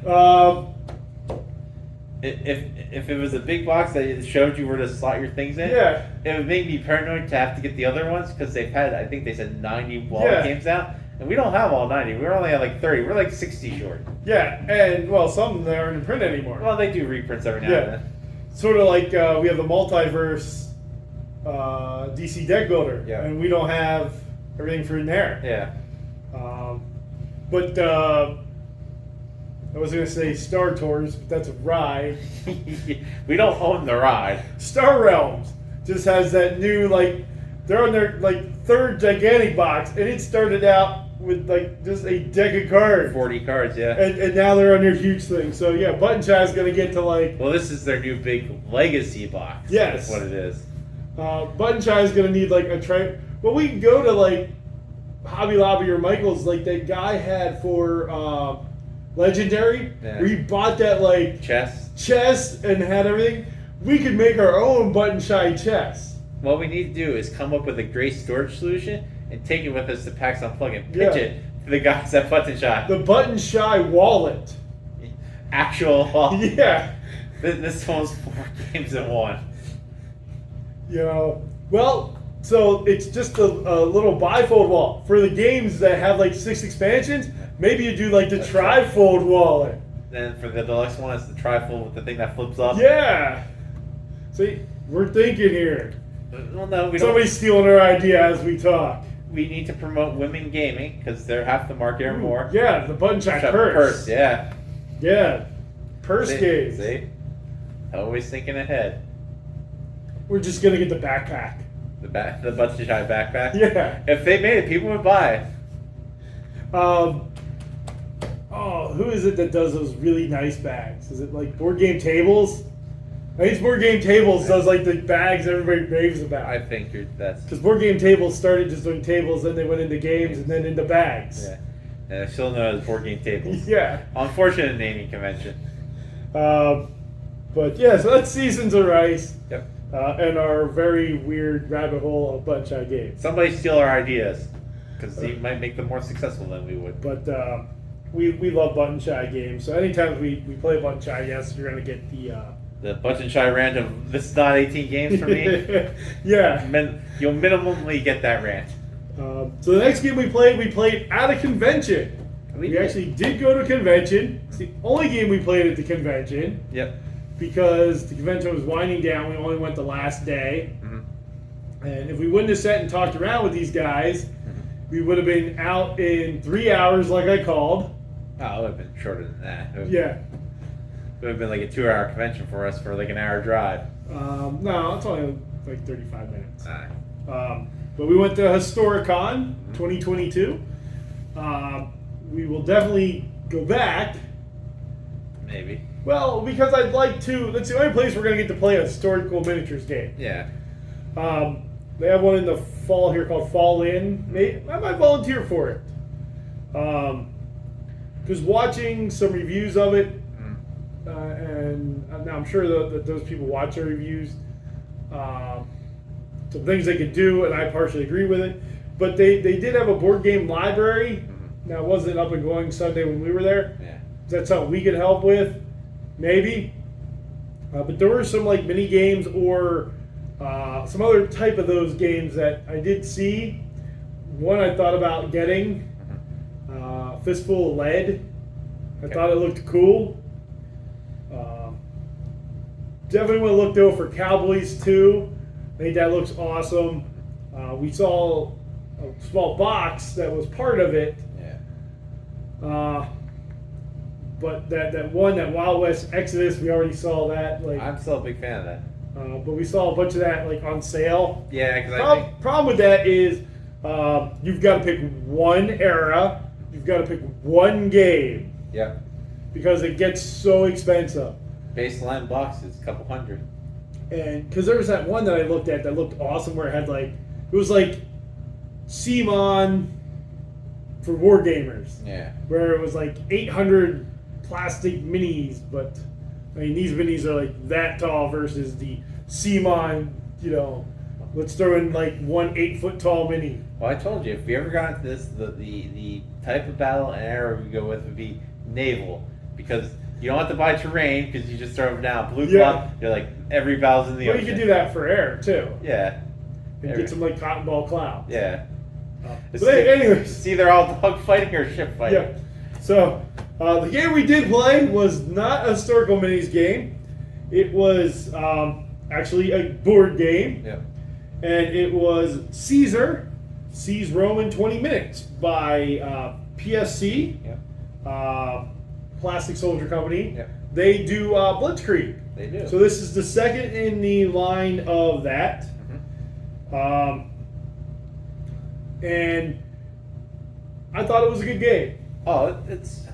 If it was a big box that showed you where to slot your things in, Yeah. it would make me paranoid to have to get the other ones because they've had, I think they said 90 Yeah. games out, and we don't have all 90. We're only at like 30. We're like 60 short. Yeah, and well, some that aren't in print anymore. Well, they do reprints every now Yeah. and then. Sort of like we have the multiverse DC deck builder, Yeah. and we don't have everything for in there. Yeah. But I was going to say Star Tours, but that's a ride. We don't own the ride. Star Realms just has that new, like, they're on their, like, 3rd gigantic box, and it started out with, like, just a deck of cards. 40 cards, yeah. And now they're on their huge thing. So, yeah, Button Shy's going to get to, like... Well, this is their new big legacy box. Yes. That's what it is. Button Shy's going to need, like, a tray. Well, we can go to, like, Hobby Lobby or Michael's, like, that guy had for Legendary, Yeah. where he bought that, like... chest and had everything. We could make our own Button Shy chest. What we need to do is come up with a great storage solution and take it with us to PAX Unplugged and pitch Yeah. it to the guys at Button Shot. The Button Shy wallet. Actual. Well, Yeah. This one's 4 games in one. You know, well, so it's just a little bifold wallet. For the games that have like 6 expansions, maybe you do like the That's trifold wallet. Then for the deluxe one, it's the trifold with the thing that flips up. Yeah. See, we're thinking here. Well, no, we Somebody's stealing our idea as we talk. We need to promote women gaming because they're half the market or more. Yeah, the Button Shy Shut purse. Yeah. Yeah. Purse See? games. See? Always thinking ahead. We're just gonna get the backpack. The Button Shy backpack. Yeah. If they made it, people would buy it. Oh, who is it that does those really nice bags? Is it like Board Game Tables? I think it's Board Game Tables does like the bags everybody raves about. I think that's. Because Board Game Tables started just doing tables, then they went into games, and then into bags. Yeah. And I still know as Board Game Tables. Yeah. Unfortunate naming convention. But yeah, so that's Seasons of Rice. Yep. And our very weird rabbit hole of Button Shy games. Somebody steal our ideas because they might make them more successful than we would. But we love Button Shy games. So anytime we play Button Shy, yes, you're gonna get The Button Shy random. This is not 18 games for me. Yeah. You'll minimally get that rant. So the next game we played at a convention. We actually did go to a convention. It's the only game we played at the convention. Yep. Because the convention was winding down. We only went the last day. Mm-hmm. And if we wouldn't have sat and talked around with these guys, we would have been out in 3 hours like I called. Oh, it would have been shorter than that. Yeah. It would have been like a 2-hour convention for us for like an hour drive. No, it's only like 35 minutes. Alright. But we went to Historicon 2022. We will definitely go back. Maybe. Well, because I'd like to. That's the only place we're going to get to play a historical miniatures game. Yeah. They have one in the fall here called Fall In. I might volunteer for it. Because watching some reviews of it, and now I'm sure that those people watch our reviews, some things they could do, and I partially agree with it. But they did have a board game library. Now, it wasn't up and going Sunday when we were there. Yeah. Is that something we could help with? Maybe. But there were some like mini games or some other type of those games that I did see. One I thought about getting, Fistful of Lead. I thought it looked cool. Definitely want to look though for Cowboys 2. I think that looks awesome. We saw a small box that was part of it. Yeah. But that Wild West Exodus, we already saw that. Like, I'm still a big fan of that. but we saw a bunch of that like on sale. Yeah, because I think. Problem with that is you've got to pick one era. You've got to pick one game Yep. because it gets so expensive. Baseline box is a couple hundred. And because there was that one that I looked at that looked awesome, where it had like it was like CMON for war gamers. Yeah. Where it was like 800 plastic minis, but I mean these minis are like that tall versus the CMON, let's throw in like one 8-foot tall mini. Well, I told you, if we ever got into this, the type of battle and era we go with would be naval, because you don't have to buy terrain because you just throw them down. Blue Claw, you're like every battle's in the ocean. You can do that for air too. Yeah. And get some like cotton ball clouds. Yeah. But anyways, it's either all dog fighting or ship fighting. Yeah. So the game we did play was not a historical minis game. It was actually a board game. Yeah. And it was Caesar, Seize Rome in 20 Minutes by PSC, Plastic Soldier Company. Yep. They do Blitzkrieg. They do. So this is the second in the line of that. And I thought it was a good game. Oh, it's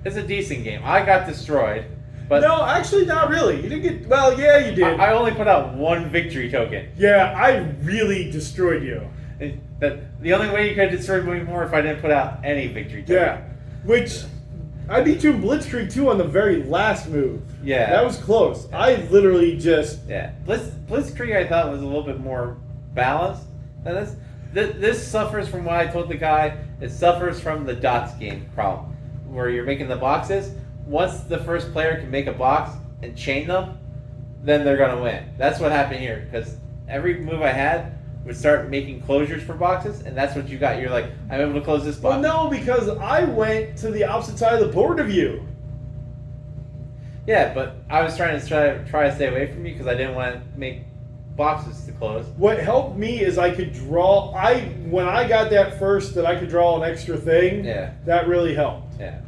a decent game. I got destroyed. But no, actually, not really. You didn't get. Well, yeah, you did. I only put out one victory token. Yeah, I really destroyed you. The only way you could have destroyed me more if I didn't put out any victory token. Yeah, which I beat you in Blitzkrieg too on the very last move. Yeah, that was close. Yeah. I literally just Blitzkrieg I thought was a little bit more balanced than this. This suffers from what I told the guy. It suffers from the dots game problem, where you're making the boxes. Once the first player can make a box and chain them, then they're gonna win. That's what happened here, because every move I had would start making closures for boxes, and that's what you got. You're like, I'm able to close this box. Well, no, because I went to the opposite side of the board of you. Yeah, but I was trying to stay away from you because I didn't want to make boxes to close. What helped me is I could draw. When I got that first that I could draw an extra thing. Yeah. That really helped. Yeah.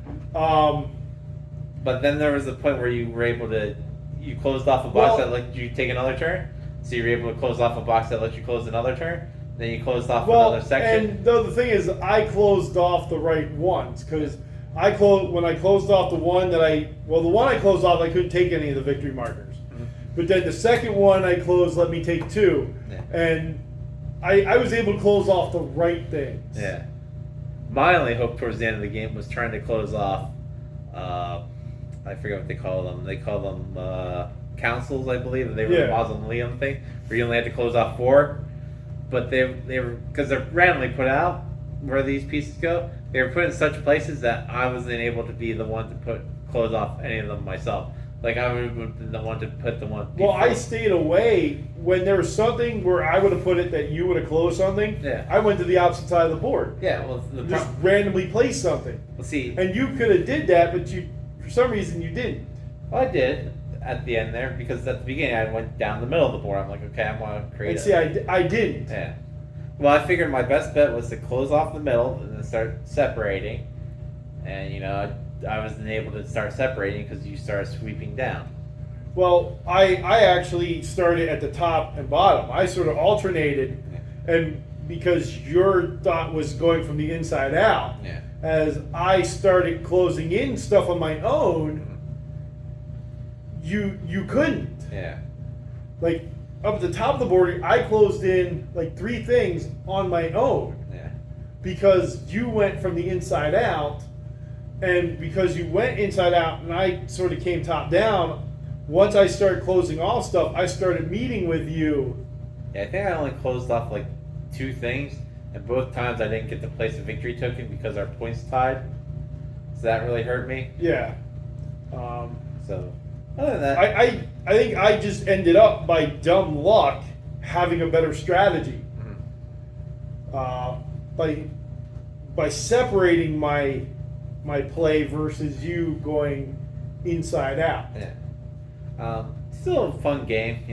But then there was a point where you were able to, you closed off a box that let you take another turn. So you were able to close off a box that let you close another turn. Then you closed off another section. And the thing is, I closed off the right ones because when I closed off the one the one I closed off, I couldn't take any of the victory markers. Mm-hmm. But then the second one I closed let me take 2, and I was able to close off the right things. Yeah. My only hope towards the end of the game was trying to close off. I forget what they call them. They call them councils, I believe. They were the mausoleum thing, where you only had to close off 4. But they were, because they're randomly put out where these pieces go. They were put in such places that I wasn't able to be the one to close off any of them myself. Like I would have been the one to put the one. Well, I stayed away when there was something where I would have put it that you would have closed something. Yeah. I went to the opposite side of the board. Yeah. Well, just randomly placed something. Well, see. And you could have did that, but for some reason you didn't. Well, I did at the end there because at the beginning I went down the middle of the board. I'm like, okay, I want to create. And see, I didn't. Yeah. Well, I figured my best bet was to close off the middle and then start separating. And, I wasn't able to start separating because you started sweeping down. Well, I actually started at the top and bottom. I sort of alternated, and because your thought was going from the inside out, as I started closing in stuff on my own, you couldn't. Yeah. Like, up at the top of the board, I closed in like 3 things on my own. Yeah. Because you went from the inside out, and because you went inside out and I sort of came top down, once I started closing off stuff, I started meeting with you. Yeah, I think I only closed off like 2 things, and both times I didn't get to place a victory token because our points tied. So that really hurt me. Yeah. So, other than that, I think I just ended up by dumb luck having a better strategy. By separating my play versus you going inside out. Yeah. Still a fun game,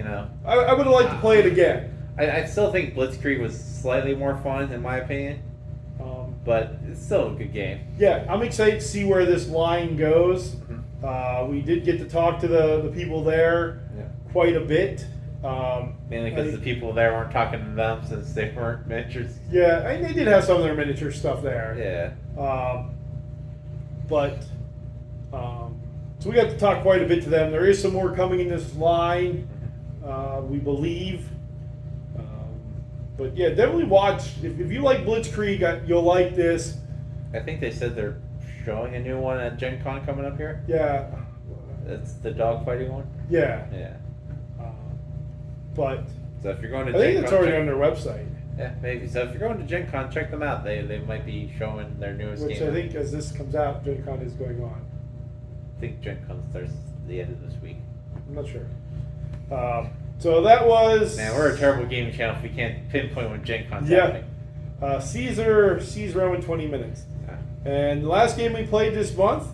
I would have liked to play it again. I still think Blitzkrieg was slightly more fun, in my opinion. But it's still a good game. Yeah, I'm excited to see where this line goes. We did get to talk to the people there quite a bit. Mainly because the people there weren't talking to them since they weren't miniatures. Yeah, and they did have some of their miniature stuff there. Yeah. So we got to talk quite a bit to them. There is some more coming in this line, we believe. But yeah, definitely watch. If you like Blitzkrieg, you'll like this. I think they said they're showing a new one at Gen Con coming up here. Yeah. It's the dogfighting one? Yeah. Yeah. But so if you're going to I think it's already on their website. Yeah, maybe. So if you're going to Gen Con, check them out. They might be showing their newest Which game. I think as this comes out, Gen Con is going on. I think Gen Con starts the end of this week. I'm not sure. So that was... Man, we're a terrible gaming channel if we can't pinpoint when Gen Con's happening. Caesar sees Rome in 20 minutes. Yeah. And the last game we played this month,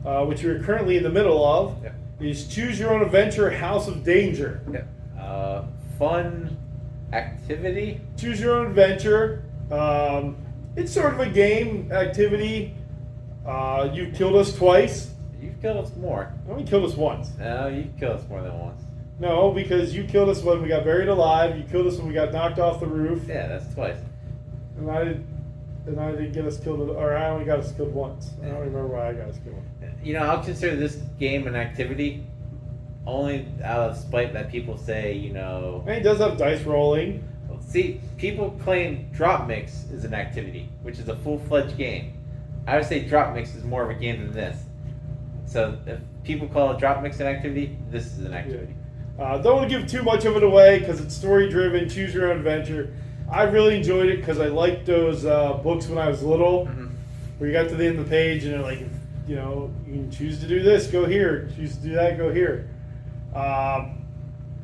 which we're currently in the middle of, is Choose Your Own Adventure House of Danger. Yeah. Fun activity. Choose Your Own Adventure. It's sort of a game activity. You've killed us twice. You've killed us more. Only killed us once. No, you've killed us more than once. No, because you killed us when we got buried alive. You killed us when we got knocked off the roof. Yeah, that's twice. And I didn't get us killed, or I only got us killed once. I don't remember why I got us killed. I'll consider this game an activity only out of spite that people say, And it does have dice rolling. See, people claim Drop Mix is an activity, which is a full-fledged game. I would say Drop Mix is more of a game than this. So if people call a Drop Mix an activity, this is an activity. Don't want to give too much of it away because it's story-driven, choose your own adventure. I really enjoyed it because I liked those books when I was little, where you got to the end of the page and they're like, you know, you can choose to do this, go here. Choose to do that, go here.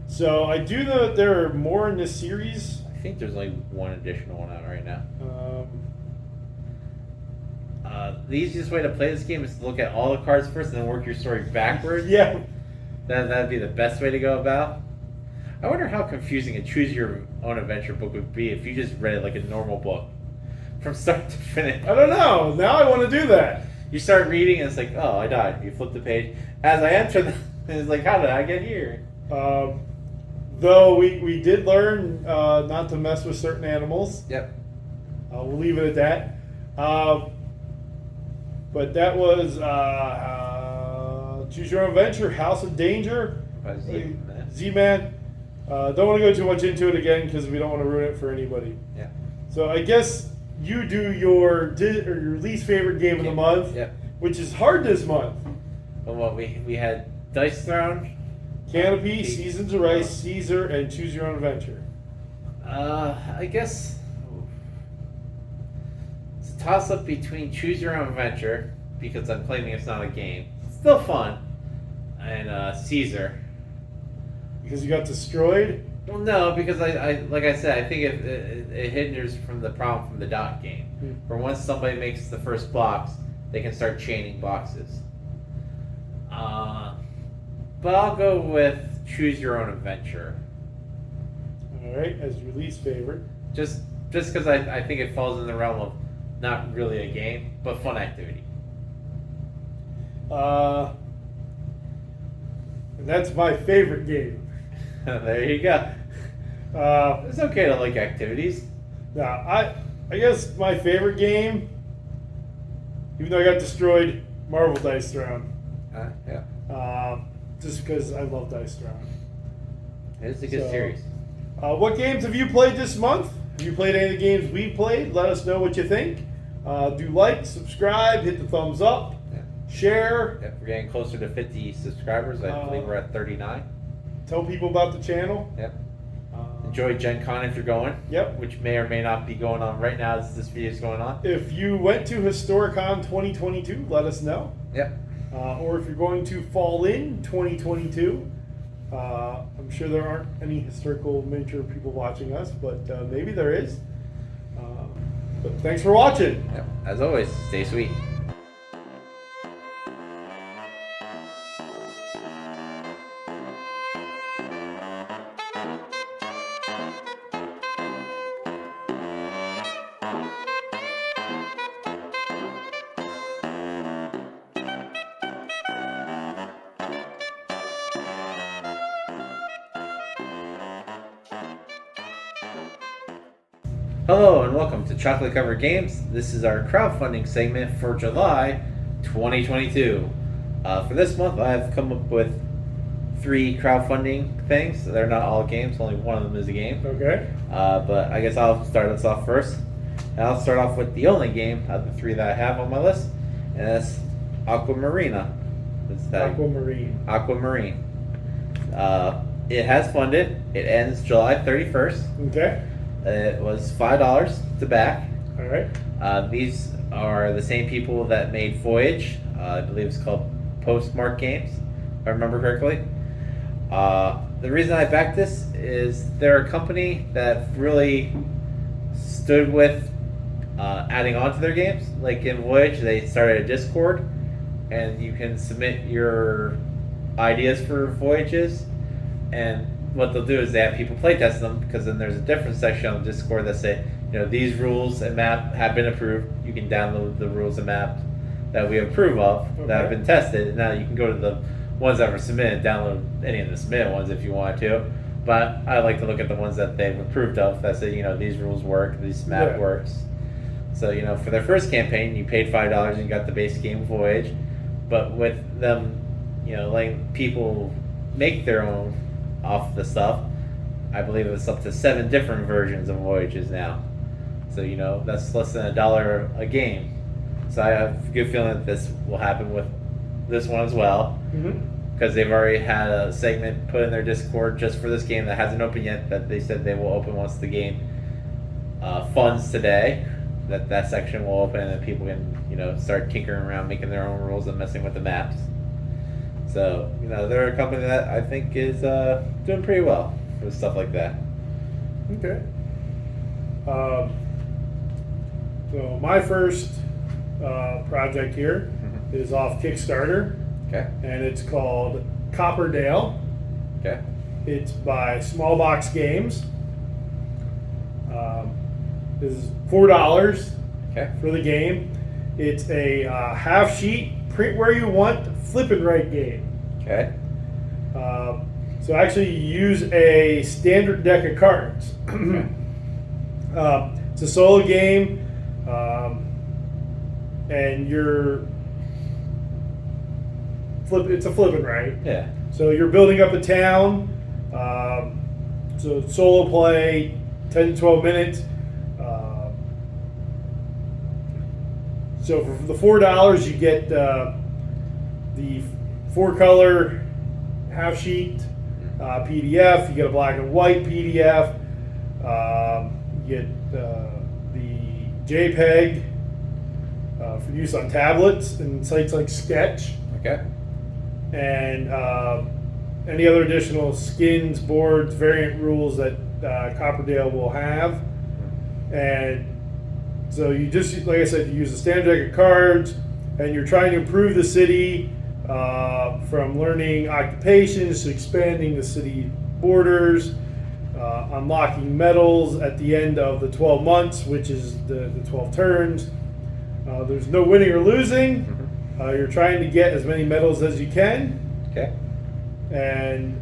So I do know that there are more in this series. I think there's only one additional one out right now. The easiest way to play this game is to look at all the cards first and then work your story backwards. Yeah. That'd be the best way to go about. I wonder how confusing a choose your own adventure book would be if you just read it like a normal book from start to finish. I don't know. Now I want to do that. You start reading and it's like, oh, I died. You flip the page. As I enter, it's like, how did I get here? Though we did learn not to mess with certain animals. Yep. We'll leave it at that. But that was Choose Your Own Adventure, House of Danger, Z-Man. Don't want to go too much into it again because we don't want to ruin it for anybody. Yeah. So I guess you do your least favorite game of the month, Yep. which is hard this month. Well, what we had Dice Throne, Canopy, Seasons of Rice, Caesar, and Choose Your Own Adventure. I guess it's a toss-up between Choose Your Own Adventure, because I'm claiming it's not a game. It's still fun. And Caesar. Because you got destroyed? Well, no, because I like I said, I think it hinders from the problem from the dot game. Where once somebody makes the first box, they can start chaining boxes. But I'll go with Choose Your Own Adventure. Alright, as your least favorite. Just because I think it falls in the realm of not really a game, but fun activity. And that's my favorite game. There you go. It's okay to like activities. Now, I guess my favorite game, even though I got destroyed, Marvel Dice Throne. Yeah. Just because I love Dice Throne. It's a good series. What games have you played this month? Have you played any of the games we played? Let us know what you think. Do like, subscribe, hit the thumbs up, share. Yep, we're getting closer to 50 subscribers. I believe we're at 39. Tell people about the channel. Yep. Enjoy Gen Con if you're going. Yep. Which may or may not be going on right now as this video is going on. If you went to Historicon 2022, let us know. Yep. Or if you're going to Fall In 2022, I'm sure there aren't any historical miniature people watching us, but maybe there is. But thanks for watching. Yep. As always, stay sweet. Hello and welcome to Chocolate Covered Games. This is our crowdfunding segment for July 2022. For this month, I've come up with 3 crowdfunding things. They're not all games, only one of them is a game. Okay. But I guess I'll start us off first. And I'll start off with the only game of the 3 that I have on my list, and that's Aquamarina. Aquamarine. Aquamarine. It has funded. It ends July 31st. Okay. It was $5 to back. All right. These are the same people that made Voyage. I believe it's called Postmark Games, if I remember correctly. The reason I backed this is they're a company that really stood with adding on to their games. Like in Voyage, they started a Discord, and you can submit your ideas for voyages, and what they'll do is they have people playtest them, because then there's a different section on Discord that say, you know, these rules and map have been approved. You can download the rules and maps that we approve of, that have been tested, and now you can go to the ones that were submitted, download any of the submitted ones if you want to. But I like to look at the ones that they've approved of that say, you know, these rules work, this map works. So, you know, for their first campaign, you paid $5 and you got the base game Voyage. But with them, you know, letting people make their own off the stuff, I believe it's up to 7 different versions of Voyages now. So, you know, that's less than $1 a game. So I have a good feeling that this will happen with this one as well. Because they've already had a segment put in their Discord just for this game that hasn't opened yet, that they said they will open once the game funds today, that section will open and people can start tinkering around, making their own rules and messing with the maps. So they're a company that I think is doing pretty well with stuff like that. Okay. So my first project here is off Kickstarter. Okay. And it's called Copperdale. Okay. It's by Smallbox Games. This is $4 Okay. for the game. It's a half sheet, print where you want, flip and write game. Okay. So actually, you use a standard deck of cards. It's a solo game, and it's a flip and write. Yeah. So you're building up a town. So solo play, 10 to 12 minutes. So for the $4, you get the 4-color half sheet PDF. You get a black and white PDF. You get the JPEG for use on tablets and sites like Sketch. Okay. And any other additional skins, boards, variant rules that Copperdale will have. And so you just, like I said, you use a standard deck of cards, and you're trying to improve the city from learning occupations to expanding the city borders, unlocking medals at the end of the 12 months, which is the 12 turns. There's no winning or losing. You're trying to get as many medals as you can. Okay. And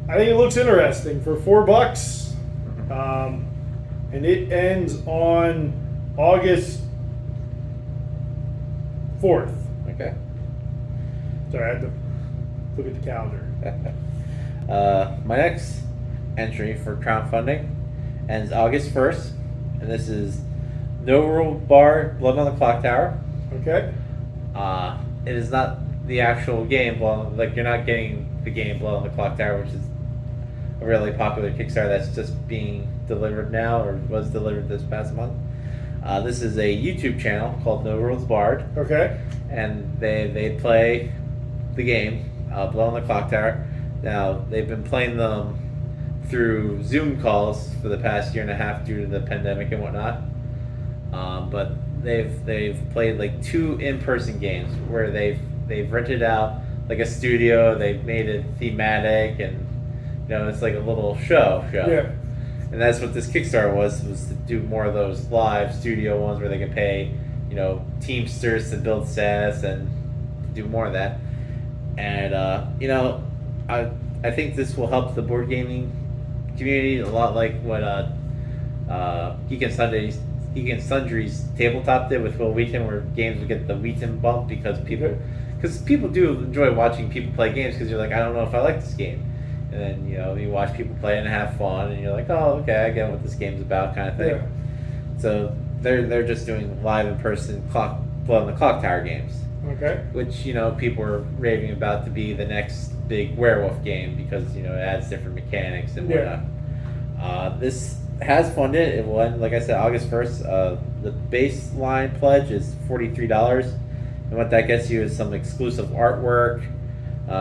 I think it looks interesting for $4. And it ends on August 4th. Okay. Sorry, I had to look at the calendar. My next entry for crowdfunding ends August 1st, and this is No Rule Bar Blood on the Clock Tower. Okay. It is not the actual game, you're not getting the game Blood on the Clock Tower, which is a really popular Kickstarter that's just being delivered now, or was delivered this past month. This is a YouTube channel called No Rules Barred. Okay. And they play the game, Blood on the Clock Tower. Now, they've been playing them through Zoom calls for the past year and a half due to the pandemic and whatnot. But they've played like 2 in-person games where they've rented out like a studio, they've made it thematic, and it's like a little show. Yeah. And that's what this Kickstarter was to do more of those live studio ones where they can pay, Teamsters to build sets and do more of that. And I think this will help the board gaming community a lot, like what Geek and Sundry's tabletop did with Will Wheaton, where games would get the Wheaton bump because people do enjoy watching people play games, because you're like, I don't know if I like this game. And then you watch people play and have fun, and you're like, oh, okay, I get what this game's about, kind of thing. Yeah. So they're just doing live in person Blood on the Clock Tower games, Okay. which people are raving about to be the next big werewolf game, because it adds different mechanics and whatnot. This has funded. It will end, like I said, August 1st. The baseline pledge is $43, and what that gets you is some exclusive artwork,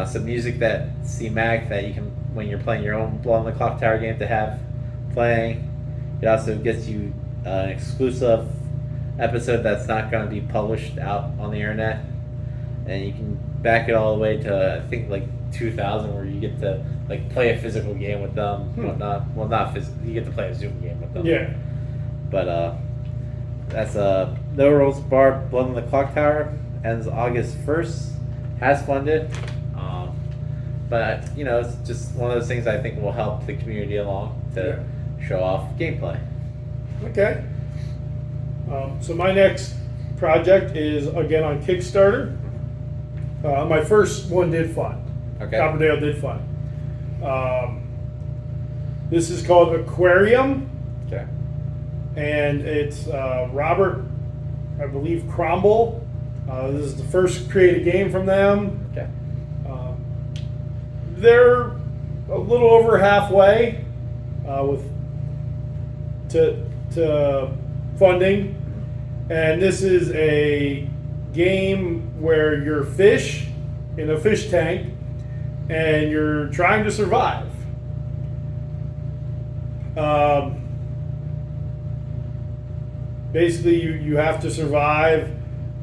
some music that's thematic that you can, when you're playing your own Blood on the Clock Tower game, to have playing. It also gets you an exclusive episode that's not going to be published out on the internet, and you can back it all the way to, I think, like 2000, where you get to like play a physical game with them, whatnot. Well, not physical. You get to play a Zoom game with them. Yeah. But that's No Rules Bar Blood on the Clock Tower, ends August 1st. Has funded. But it's just one of those things I think will help the community along to show off gameplay. Okay. So my next project is again on Kickstarter. My first one did fund. Okay. Copperdale did fund. This is called Aquarium, Okay. and it's Robert, I believe, Cromwell. This is the first created game from them. Okay. They're a little over halfway to funding, and this is a game where you're fish in a fish tank and you're trying to survive. Basically, you have to survive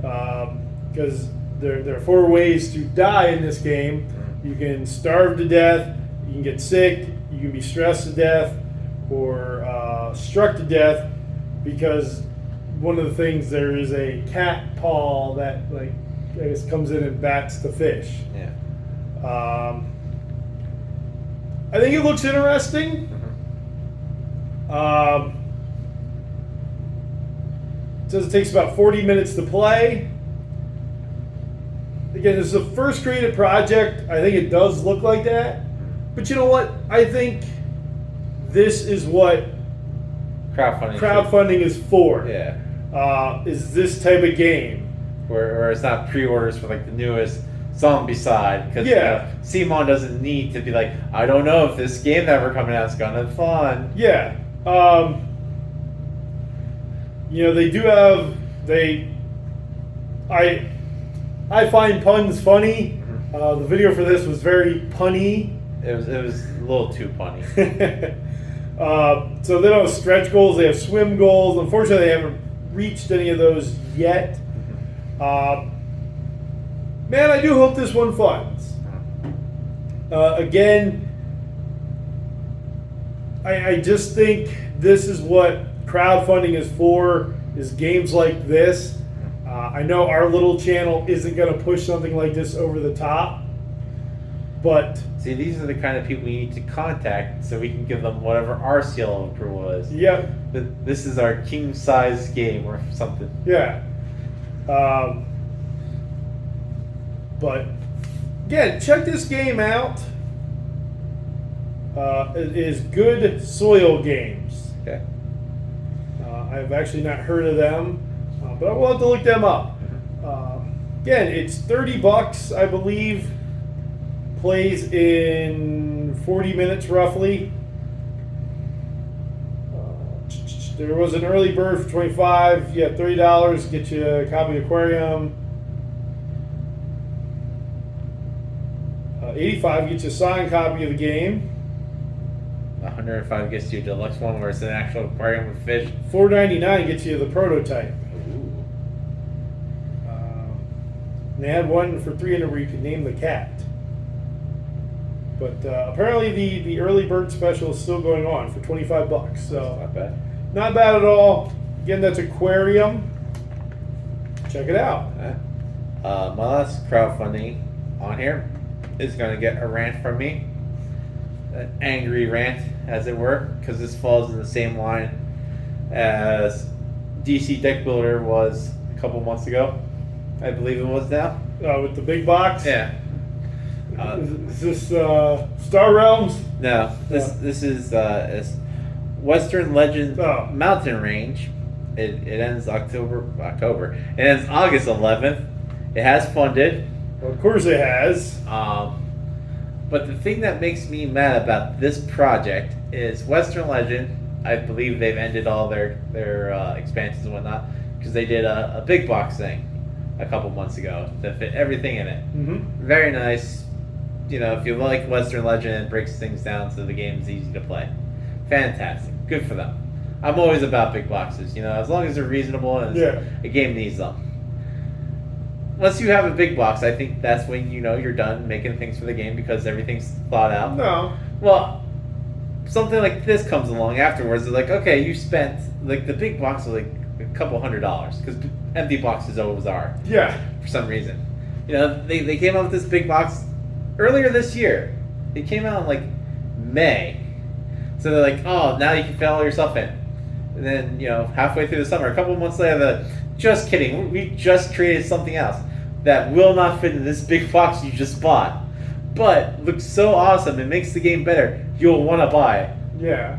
because there are 4 ways to die in this game. You can starve to death, you can get sick, you can be stressed to death, or struck to death because one of the things, there is a cat paw that I guess comes in and bats the fish. Yeah. I think it looks interesting. It says it takes about 40 minutes to play. Again, this is a first created project. I think it does look like that. But you know what? I think this is what crowdfunding is for. Yeah. Is this type of game. Where it's not pre-orders for like the newest zombie side. Because Simon doesn't need to be like, I don't know if this game that we're coming out is gonna be fun. Yeah. They do have I find puns funny. The video for this was very punny. It was a little too punny. So they don't have stretch goals, they have swim goals. Unfortunately, they haven't reached any of those yet. Man, I do hope this one funds. Again, I just think this is what crowdfunding is for, is games like this. I know our little channel isn't going to push something like this over the top, but... See, these are the kind of people you need to contact so we can give them whatever our seal of approval is. Yep. This is our king-size game or something. Yeah. But, again, check this game out. It is Good Soil Games. Okay. I've actually not heard of them, but I will have to look them up. Again, it's $30, I believe. Plays in 40 minutes roughly. There was an early bird for $25. Yeah, $30 get you a copy of Aquarium. 85 gets you a signed copy of the game. 105 gets you a deluxe one where it's an actual aquarium with fish. $4.99 gets you the prototype. Ooh. And they had one for $300 where you could name the cat. But apparently the early bird special is still going on for $25. So Not bad. not bad at all. Again, that's Aquarium. Check it out. My last crowdfunding on here is going to get a rant from me. An angry rant, as it were, because this falls in the same line as DC Deck Builder was a couple months ago. I believe it was now. With the big box? Yeah. Is this Star Realms? No, this is Western Legends Mountain Range. It ends October. It ends August 11th. It has funded. Well, of course it has. But the thing that makes me mad about this project is Western Legend. I believe they've ended all their expansions and whatnot because they did a big box thing a couple months ago that fit everything in it. Mm-hmm. Very nice. If you like Western Legend, it breaks things down so the game's easy to play. Fantastic. Good for them. I'm always about big boxes. As long as they're reasonable and a game needs them. Once you have a big box, I think that's when you're done making things for the game because everything's thought out. No. Well, something like this comes along afterwards. It's like, okay, you spent the big box was like a couple $100 because empty boxes always are. Yeah. For some reason, they came out with this big box earlier this year. It came out in May, so they're like, oh, now you can fill yourself in. And then halfway through the summer, a couple months later, just kidding. We just created something else that will not fit in this big box you just bought, but looks so awesome. It makes the game better. You'll want to buy it. Yeah.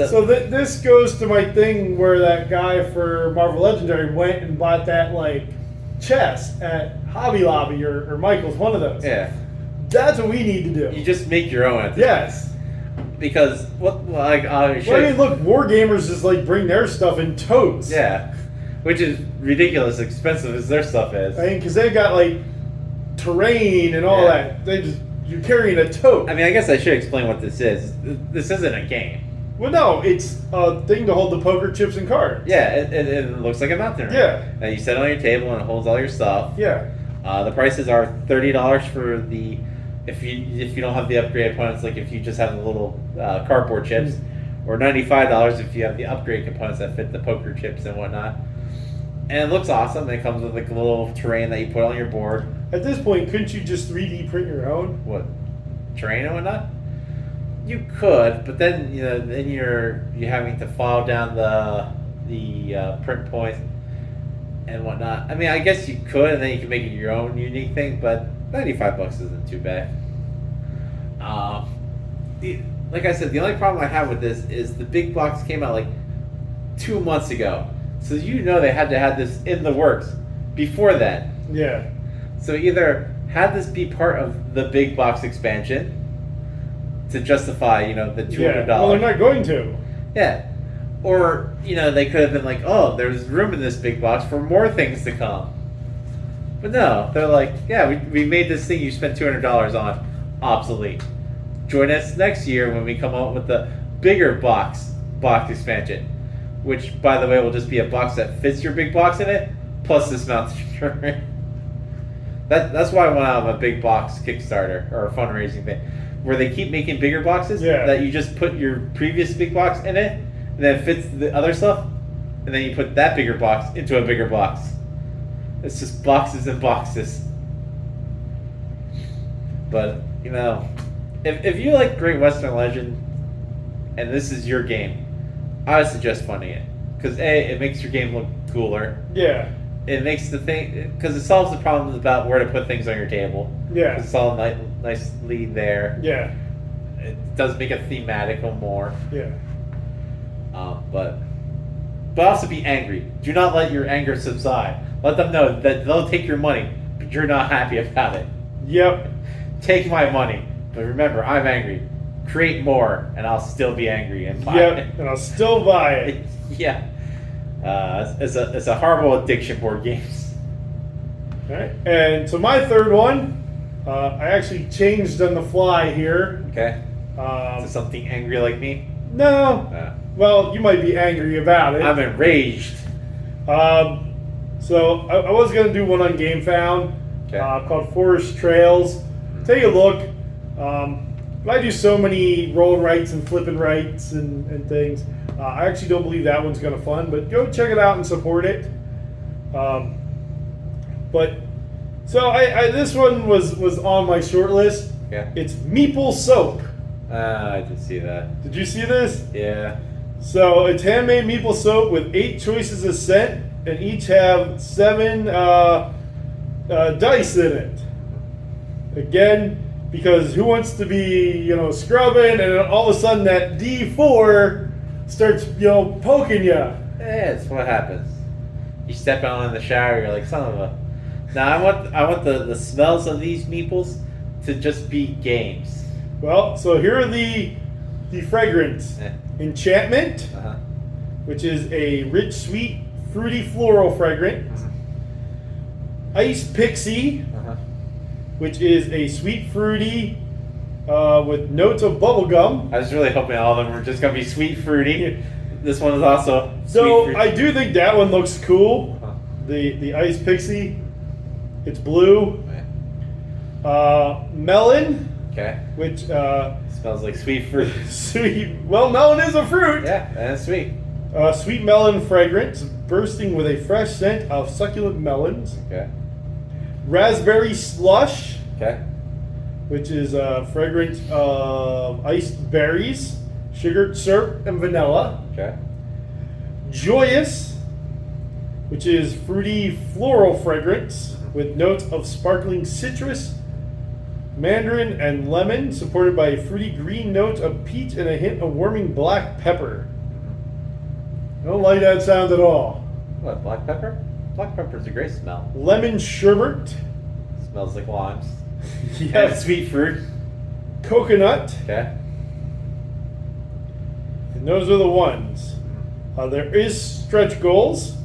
So this goes to my thing where that guy for Marvel Legendary went and bought that chest at Hobby Lobby or Michael's, one of those. Yeah. That's what we need to do. You just make your own. Yes. because like I Well, I mean, look, war gamers just like bring their stuff in totes. yeah, which is ridiculous expensive as their stuff is. I mean, because they've got like terrain and all Yeah. that. You're carrying a tote. I mean, I guess I should explain what this is. This isn't a game. Well, no, it's a thing to hold the poker chips and cards. Yeah, it looks like a mountain ring. Yeah. And you set it on your table and it holds all your stuff. Yeah. The prices are $30 for the if you don't have the upgrade components, like if you just have the little cardboard chips, or $95 if you have the upgrade components that fit the poker chips and whatnot. And it looks awesome. It comes with like a little terrain that you put on your board. At this point, couldn't you just 3D print your own? What, terrain and whatnot? You could, but then then you're having to file down the print points and whatnot. I mean, I guess you could, and then you can make it your own unique thing. But $95 isn't too bad. Like I said, the only problem I have with this is the big box came out like 2 months ago, so they had to have this in the works before that. Yeah. So either have this be part of the big box expansion to justify, the $200. Yeah. Well, they're not going to. Yeah. Or, they could have been like, oh, there's room in this big box for more things to come. But no, they're like, yeah, we made this thing you spent $200 on obsolete. Join us next year when we come out with the bigger box expansion, which, by the way, will just be a box that fits your big box in it, plus this mountain ring. That's why I want to have a big box Kickstarter or a fundraising thing, where they keep making bigger boxes that you just put your previous big box in it, and then it fits the other stuff, and then you put that bigger box into a bigger box. It's just boxes and boxes. But, if you like Great Western Legend, and this is your game, I would suggest funding it. Because A, it makes your game look cooler. Yeah. It makes the thing, because it solves the problems about where to put things on your table. Yeah. It's all nicely there. Yeah. It does make it thematical more. Yeah. But also be angry. Do not let your anger subside. Let them know that they'll take your money, but you're not happy about it. Yep. Take my money, but remember, I'm angry. Create more, and I'll still be angry and buy Yep. it. And I'll still buy it. Yeah. It's a horrible addiction, board games. All right. And so my third one, I actually changed on the fly here. Okay. Is it something angry like me? No. Well, you might be angry about it. I'm enraged. So I was going to do one on GameFound called Forest Trails. Take a look. But I do so many roll rights and flipping rights and things. I actually don't believe that one's going to fund, but go check it out and support it. But so this one was on my short list. Yeah. It's Meeple Soap. I did see that. Did you see this? Yeah. So it's handmade Meeple Soap with 8 choices of scent, and each have 7 dice in it. Again, because who wants to be, scrubbing, and then all of a sudden that D4 starts, poking you. Yeah, it's what happens. You step out in the shower, you're like, son of a. Now I want the smells of these meeples to just be games. Well, so here are the fragrance. Enchantment, which is a rich, sweet, fruity floral fragrance. Ice Pixie, which is a sweet, fruity with notes of bubblegum. I was really hoping all of them were just going to be sweet, fruity. This one is also So sweet, fruity. I do think that one looks cool. The Ice Pixie. It's blue. Melon. Okay. Which Smells like sweet fruit. sweet. Well, melon is a fruit. Yeah, and it's sweet. Sweet melon fragrance, bursting with a fresh scent of succulent melons. Okay. Raspberry slush, Okay. which is a fragrance of iced berries, sugared syrup, and vanilla. Okay. Joyous, which is fruity floral fragrance with notes of sparkling citrus, mandarin, and lemon, supported by a fruity green note of peach and a hint of warming black pepper. I don't like that sound at all. What, black pepper? Black pepper's a great smell. Lemon sherbet. Smells like limes. Yes. And sweet fruit. Coconut. Okay. And those are the ones. There is stretch goals,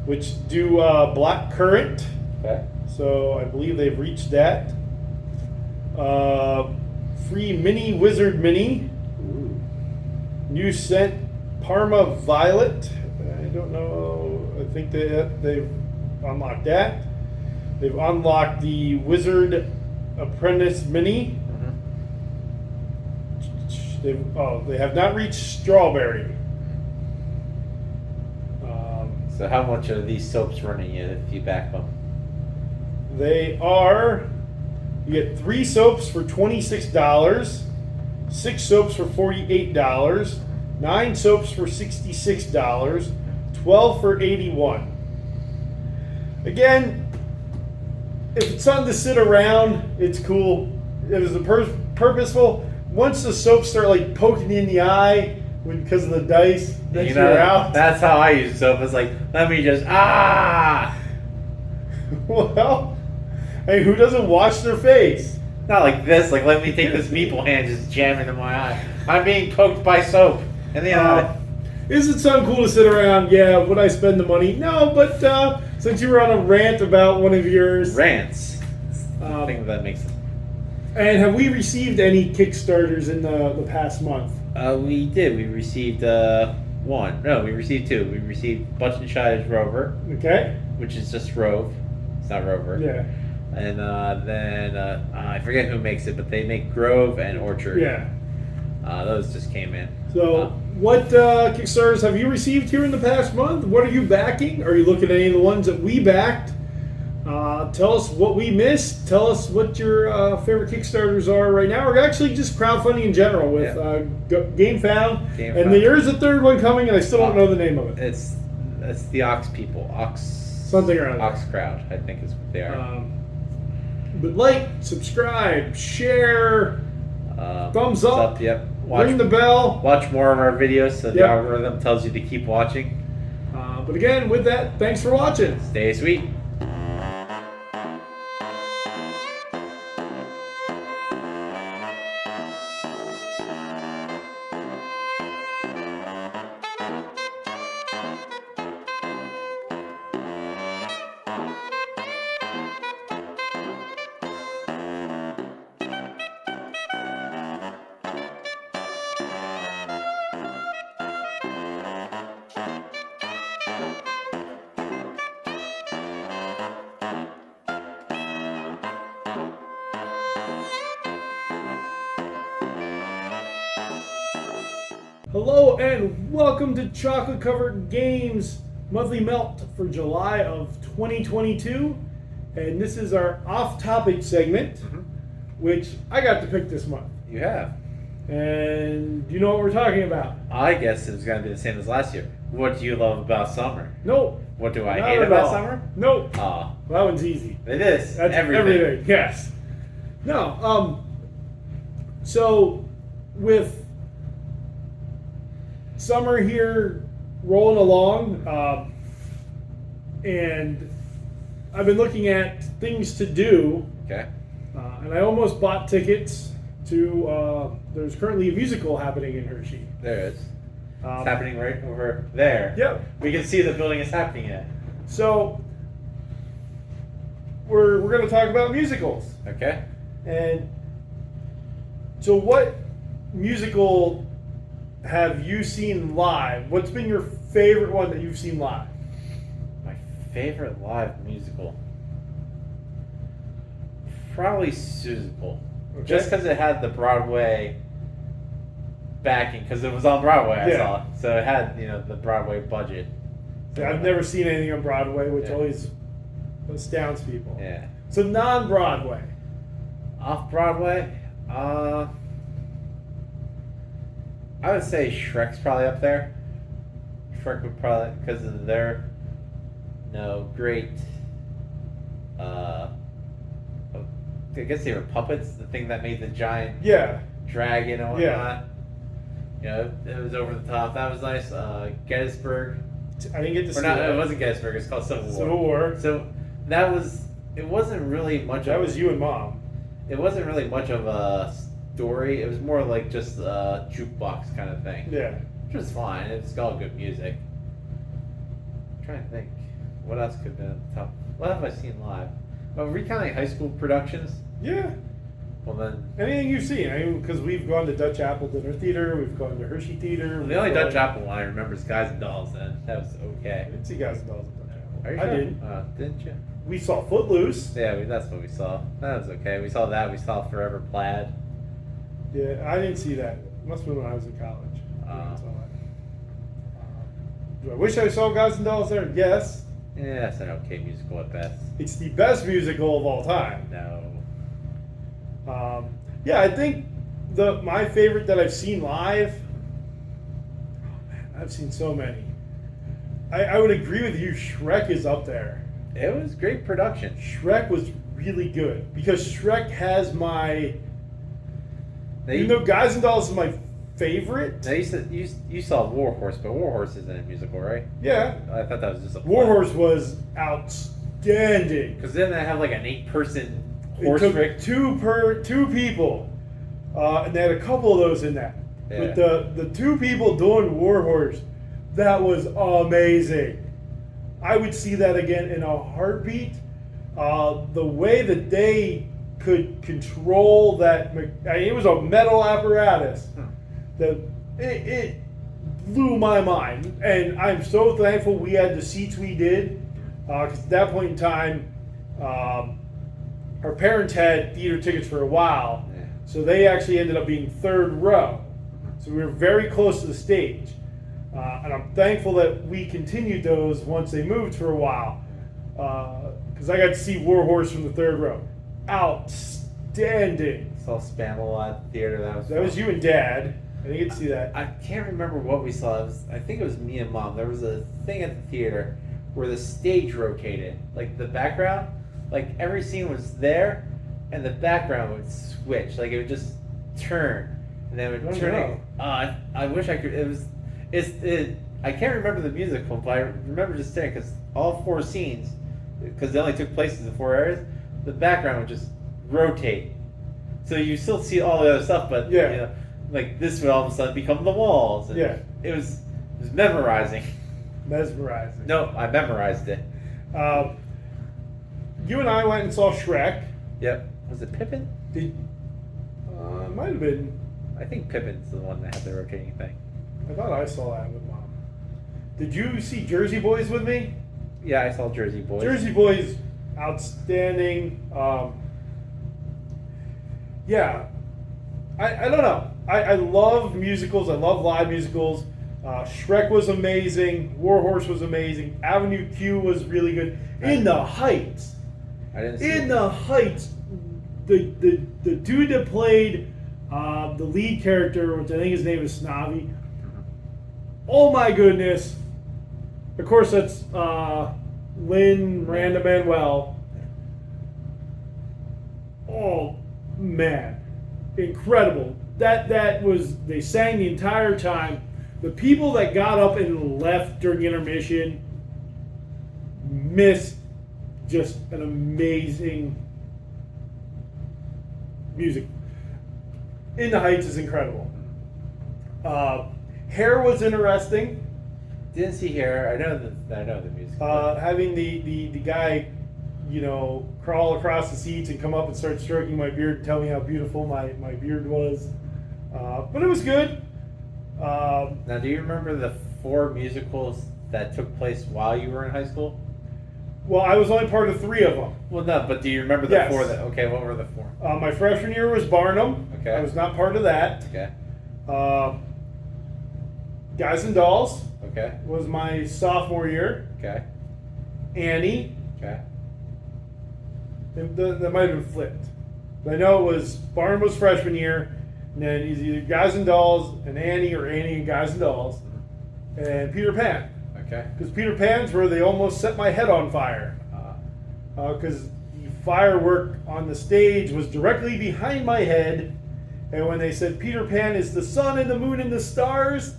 which do black currant. Okay. So I believe they've reached that. Free mini wizard mini. Ooh. New scent Parma Violet. I don't know. I think they've unlocked that. They've unlocked the Wizard Apprentice Mini. They have not reached Strawberry. So how much are these soaps running you if you back them? They are. You get 3 soaps for $26, 6 soaps for $48, 9 soaps for $66, 12 for $81. Again, if it's something to sit around, it's cool. It was purposeful. Once the soaps start like poking you in the eye because of the dice, then you're out. That's how I use soap. It's like, let me just Well, hey, who doesn't wash their face? Not like this. Like, let me take this meeple hand, just jam into my eye. I'm being poked by soap in the eye. Is it something cool to sit around? Yeah. Would I spend the money? No. But since you were on a rant about one of yours, Rants. I think that makes sense. And have we received any Kickstarters in the past month? We did. We received one. No, we received 2. We received Butch and Shy's Rover, Okay. which is just Rove. It's not Rover. Yeah. And then I forget who makes it, but they make Grove and Orchard. Yeah. Those just came in. So, what Kickstarters have you received here in the past month? What are you backing? Are you looking at any of the ones that we backed? Tell us what we missed. Tell us what your favorite Kickstarters are right now, or actually just crowdfunding in general with Game Found. And there is a third one coming, and I still don't know the name of it. It's the Ox people. Something around there. Ox Crowd, I think is what they are. But like, subscribe, share, thumbs up. Yep. Ring the bell. Watch more of our videos so the Yep. algorithm tells you to keep watching. But again, with that, thanks for watching. Stay sweet. Hello and welcome to Chocolate Covered Games Monthly Melt for July of 2022. And this is our off-topic segment, which I got to pick this month. You have. And you know what we're talking about? I guess it's going to be the same as last year. What do you love about summer? Nope. What do I Not hate at about all. summer? Nope. Oh, Well, that one's easy. it is. That's everything. Yes. No. So with summer here rolling along, and I've been looking at things to do, Okay. and I almost bought tickets to. There's currently a musical happening in Hershey. There it is. It's happening right over there. Yep. We can see the building is happening at. So we're going to talk about musicals. Okay. And so, what musical have you seen live? What's been your favorite one that you've seen live? My favorite live musical? Probably Seussical. Okay. Just because it had the Broadway backing, because it was on Broadway, I Yeah. saw it. So it had, the Broadway budget. I've never seen anything on Broadway, which Yeah. always astounds people. Yeah. So non-Broadway. Off Broadway, I would say Shrek's probably up there. Shrek would probably, because of their, great, I guess they were puppets, the thing that made the giant Yeah. dragon and Yeah. whatnot. It was over the top. That was nice. Gettysburg. I didn't get to Or see not, that. it wasn't Gettysburg, it's called Civil War. Civil War. So it wasn't really much That of was you and Mom. It wasn't really much of a story. It was more like just a jukebox kind of thing. Yeah. which was fine. It's all good music. I'm trying to think, what else could have been at the top? What have I seen live? Well, recounting high school productions. Yeah. Well then, Anything you've seen? I mean, because we've gone to Dutch Apple Dinner Theater, we've gone to Hershey Theater. the only Dutch Apple one I remember is Guys and Dolls. Then that was I okay. didn't see Guys and Dolls at Dutch Apple. Are you I sure? didn't. Didn't you? We saw Footloose. Yeah, that's what we saw. That was okay. We saw that. We saw Forever Plaid. Yeah, I didn't see that. Must have been when I was in college. I saw that. Do I wish I saw Guys and Dolls there? Yes. Yeah, that's an okay musical at best. It's the best musical of all time. No. Yeah, I think my favorite that I've seen live. Oh man, I've seen so many. I would agree with you. Shrek is up there. It was great production. Shrek was really good because Shrek has my. Now Even though Guys and Dolls is my favorite. Now you saw War Horse, but War Horse isn't a musical, right? Yeah, I thought that was just a War Horse was outstanding. Because then they have like an 8-person It horse took trick. two people, and they had a couple of those in that. Yeah. But the two people doing War Horse, that was amazing. I would see that again in a heartbeat. The way that they could control that, I mean, it was a metal apparatus. That it blew my mind, and I'm so thankful we had the seats we did, because at that point in time, our parents had theater tickets for a while, Yeah. so they actually ended up being third row. So we were very close to the stage, and I'm thankful that we continued those once they moved for a while, because I got to see War Horse from the third row. Outstanding. Saw Spamalot at the theater. That was you and Dad. I didn't get to see that. I can't remember what we saw. I think it was me and Mom. There was a thing at the theater where the stage rotated, like the background, like every scene was there, and the background would switch, like it would just turn, and then it would Oh, turn. no. I wish I could. I can't remember the musical, but I remember just saying because all 4 scenes, because they only took place in the 4 areas, the background would just rotate, so you still see all the other stuff, but Yeah. you know, like this would all of a sudden become the walls. And Yeah. it was memorizing. Mesmerizing. No, I memorized it. You and I went and saw Shrek. Yep. Was it Pippin? Did might have been. I think Pippin's the one that had the rotating thing. I thought I saw that with Mom. Did you see Jersey Boys with me? Yeah, I saw Jersey Boys. Jersey Boys, outstanding. Yeah, I don't know. I love musicals. I love live musicals. Shrek was amazing. War Horse was amazing. Avenue Q was really good. In the Heights. I didn't see In it. the Heights, the dude that played the lead character, which I think his name is Snavi. Oh my goodness! Of course, that's Lynn Miranda Manuel. Oh man, incredible! That was, they sang the entire time. The people that got up and left during intermission missed just an amazing music. In the Heights is incredible. Hair was interesting. Didn't see Hair. I know the music. Having the guy, crawl across the seats and come up and start stroking my beard and tell me how beautiful my beard was. But it was good. Now, do you remember the 4 musicals that took place while you were in high school? Well, I was only part of 3 of them. Well, no, but do you remember the Yes. 4 that? Okay, what were the 4? My freshman year was Barnum. Okay. I was not part of that. Okay. Guys and Dolls Okay. was my sophomore year. Okay. Annie. Okay. That might have been flipped. But I know it was Barnum was freshman year, and then it's either Guys and Dolls and Annie, or Annie and Guys and Dolls, and Peter Pan. Okay. Because Peter Pan's where they almost set my head on fire. Because the firework on the stage was directly behind my head, and when they said Peter Pan is the sun and the moon and the stars,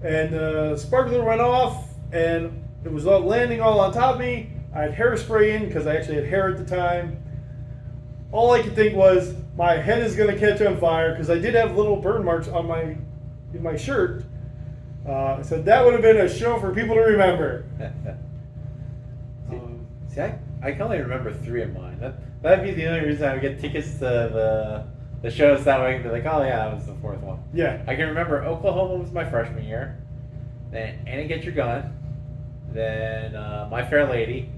and the sparkler went off, and it was all landing all on top of me. I had hairspray in because I actually had hair at the time. All I could think was my head is going to catch on fire, because I did have little burn marks on in my shirt. So that would have been a show for people to remember. See, I can only remember 3 of mine. That'd be the only reason I would get tickets to the shows that way and be like, oh yeah, that was the 4th one. Yeah. I can remember Oklahoma was my freshman year. Then Annie Get Your Gun. Then My Fair Lady.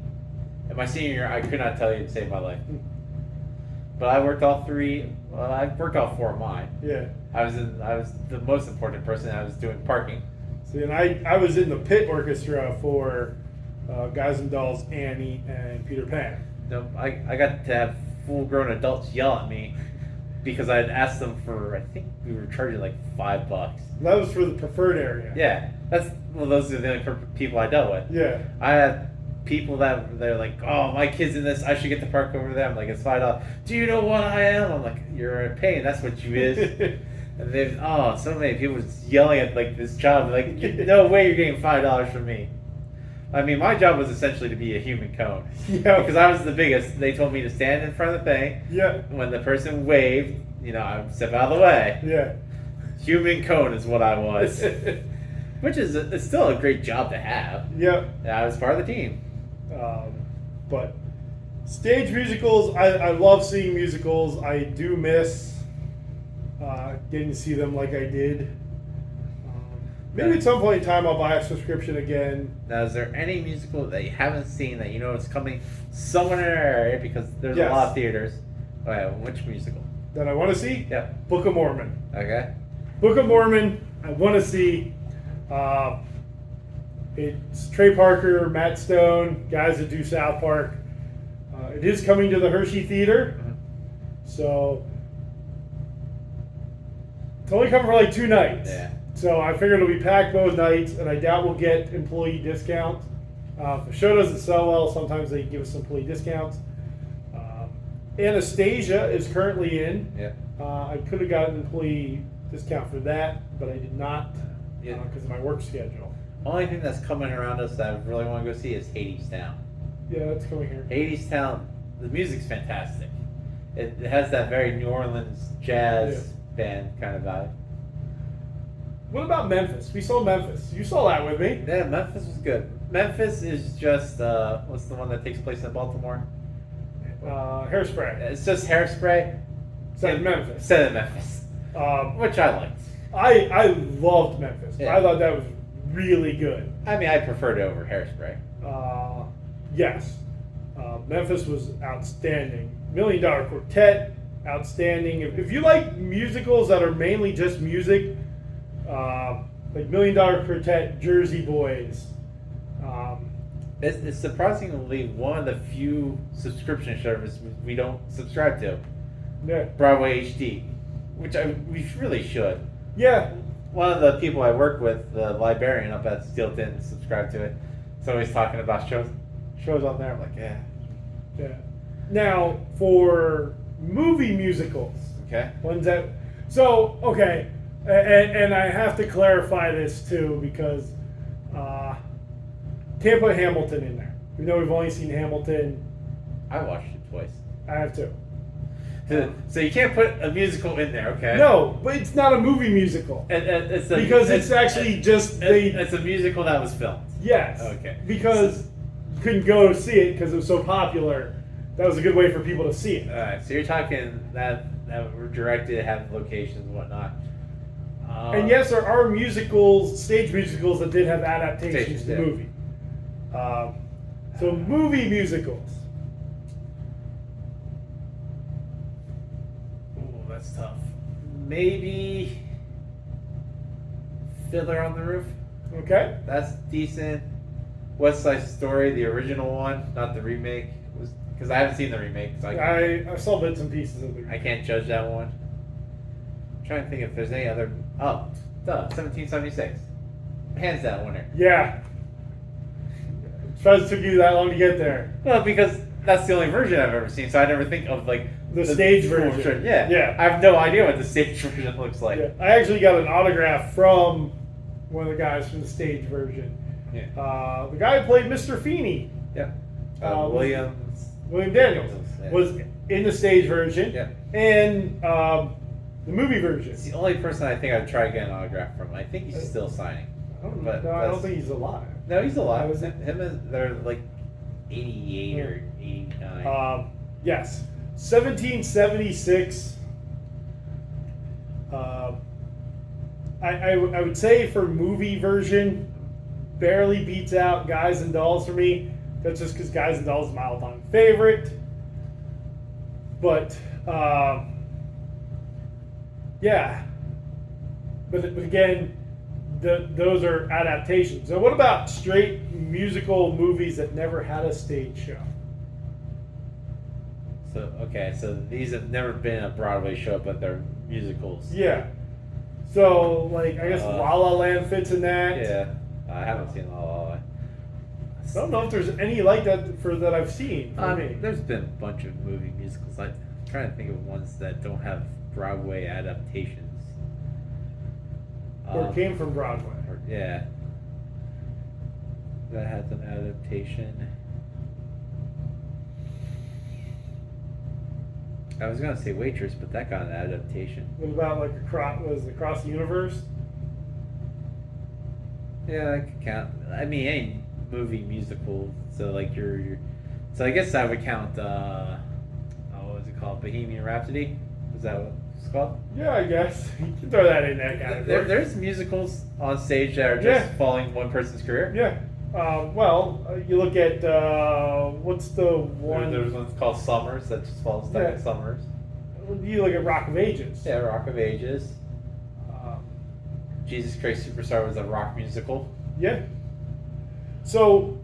And my senior year, I could not tell you to save my life. But I worked all 3. Well, I worked all 4 of mine. Yeah. I was the most important person. I was doing parking. See, and I was in the pit orchestra for Guys and Dolls, Annie, and Peter Pan. No, I got to have full-grown adults yell at me because I had asked them for, I think we were charging like $5. That was for the preferred area. Yeah, those are the only people I dealt with. Yeah. I had people that they're like, oh, my kid's in this, I should get to park over there. I'm like, it's $5. Do you know what I am? I'm like, you're in pain. That's what you is. And there's so many people just yelling at like this child, like, no way you're getting $5 from me. I mean, my job was essentially to be a human cone. Yeah. Because I was the biggest. They told me to stand in front of the thing. Yeah. When the person waved, I would step out of the way. Yeah. Human cone is what I was. Which is it's still a great job to have. Yeah. I was part of the team. But stage musicals, I love seeing musicals. I do miss getting to see them like I did. Maybe at some point in time I'll buy a subscription again. Now, is there any musical that you haven't seen that you know is coming somewhere in our area because there's Yes. a lot of theaters? Oh yeah, which musical? That I want to see? Yeah. Book of Mormon. Okay. Book of Mormon, I want to see. It's Trey Parker, Matt Stone, guys that do South Park. It is coming to the Hershey Theater. So it's only coming for like 2 nights. Yeah. So I figured it'll be packed both nights, and I doubt we'll get employee discounts. If the show doesn't sell well, sometimes they give us employee discounts. Anastasia is currently in. Yeah. I could have got an employee discount for that, but I did not Yeah. because of my work schedule. Only thing that's coming around us that I really want to go see is Hades Town. Yeah, that's coming here. Hades Town, the music's fantastic. It has that very New Orleans jazz band kind of vibe. What about Memphis? We saw Memphis. You saw that with me. Yeah, Memphis was good. Memphis is just what's the one that takes place in Baltimore? Hairspray. It's just Hairspray. Set in Memphis. Set in Memphis, which I liked. I loved Memphis. Yeah. I thought that was really good. I mean, I preferred it over Hairspray. Yes. Memphis was outstanding. $1 Million Quartet, outstanding. If you like musicals that are mainly just music, like $1 Million Quartet, Jersey Boys. It's surprisingly one of the few subscription services we don't subscribe to. Yeah. Broadway HD, which we really should. Yeah. One of the people I work with, the librarian up at Steel didn't subscribe to it. So he's talking about shows on there. I'm like, yeah. Yeah. Now, for movie musicals, Okay. ones that, so, okay, and I have to clarify this too, because can't put Hamilton in there. We know we've only seen Hamilton. I watched it twice. I have to. So you can't put a musical in there, okay? No, but it's not a movie musical. It's Because it's actually just it's a musical that was filmed. Yes. Okay. Because you couldn't go see it because it was so popular. That was a good way for people to see it. All right. So you're talking that were directed, have locations and whatnot. And yes, there are musicals, stage musicals that did have adaptations to Yeah. movie. So movie musicals. Ooh, that's tough. Maybe Fiddler on the Roof. Okay. That's decent. West Side Story, the original one, not the remake, was because I haven't seen the remake, so I saw bits and pieces of it. I can't judge that one. I'm trying to think if there's any other. Oh, 1776. Hands down winner. Yeah. It took you that long to get there. Well, because that's the only version I've ever seen, so I never think of like The stage full version. Yeah, Yeah. I have no idea what the stage version looks like. Yeah. I actually got an autograph from one of the guys from the stage version. Yeah. The guy who played Mr. Feeney, Yeah. William Williams. Daniels, Yeah. was in the stage version Yeah. and the movie version. It's the only person I think I'd try to get an autograph from. I think he's still signing. I don't think he's alive. No, he's alive. Was it? Him and they're like 88 or 89. Yes, 1776. I would say for movie version, barely beats out Guys and Dolls for me. That's just because Guys and Dolls is my all-time favorite. But yeah. But again, those are adaptations. So what about straight musical movies that never had a stage show? So these have never been a Broadway show, but they're musicals. Yeah. So like I guess La La Land fits in that. Yeah, I haven't seen La La Land. I don't know if there's any like that that I've seen. For me. There's been a bunch of movie musicals. I'm trying to think of ones that don't have Broadway adaptations. Or came from Broadway. Yeah. That has an adaptation. I was gonna say Waitress, but that got an adaptation. What about like Across the Universe? Yeah, that could count. I mean, any movie musical. So like so I guess I would count. What was it called? Bohemian Rhapsody. Is that what it's called? Yeah, I guess you can throw that in that category. There's musicals on stage that are just following one person's career. Yeah. You look at what's the one? There's one called Summers that just follows Duncan Summers. You look at Rock of Ages. Yeah, Rock of Ages. Jesus Christ Superstar was a rock musical. Yeah. So,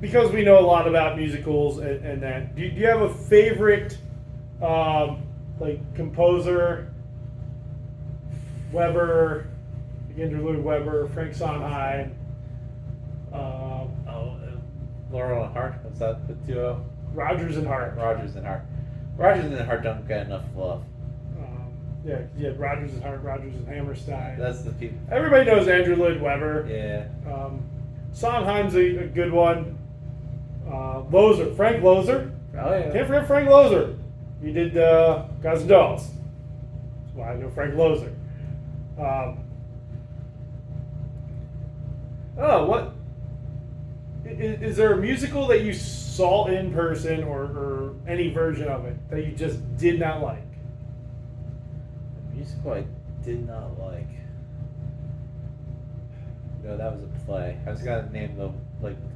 because we know a lot about musicals and that, do you have a favorite, like composer? Weber, Andrew Lloyd Webber, Frank Sondheim. Laurel and Hart. What's that? The duo. Rodgers and Hart. Rodgers and Hart don't get enough love. Yeah, Rodgers and Hart, Rodgers and Hammerstein. That's the people. Everybody knows Andrew Lloyd Webber. Yeah. Sondheim's a good one. Lozer, Frank Lozer. Oh yeah. Can't forget Frank Lozer. He did Guys and Dolls. That's why I know Frank Lozer. What is there a musical that you saw in person or any version of it that you just did not like? A musical I did not like. No, that was a play. I was gonna name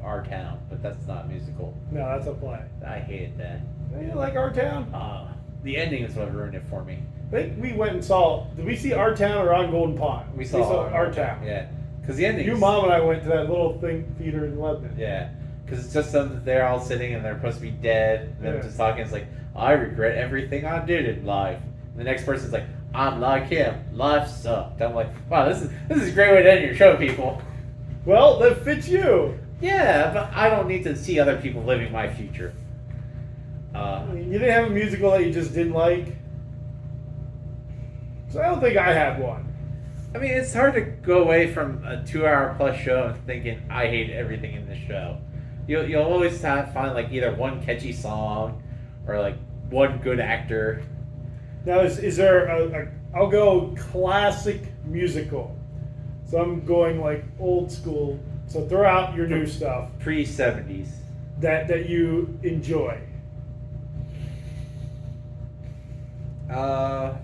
Our Town, but that's not a musical. No, that's a play. I hated that. You like Our Town? The ending is what ruined it for me. I think we went and saw. Did we see Our Town or On Golden Pond? We saw Our Town. Yeah, because the ending. Your mom and I went to that little theater in Lebanon. Yeah, because it's just them. They're all sitting and they're supposed to be dead. And they're just talking. It's like, I regret everything I did in life. And the next person's like, I'm like him. Life sucked. I'm like, wow, this is a great way to end your show, people. Well, that fits you. Yeah, but I don't need to see other people living my future. You didn't have a musical that you just didn't like? So I don't think I had one. I mean, it's hard to go away from a 2-hour plus show and thinking, I hate everything in this show. You'll always find like either one catchy song or like one good actor. Now, is there I'll go classic musical. So I'm going like old school. So throw out your new stuff. Pre-70s. That you enjoy. That's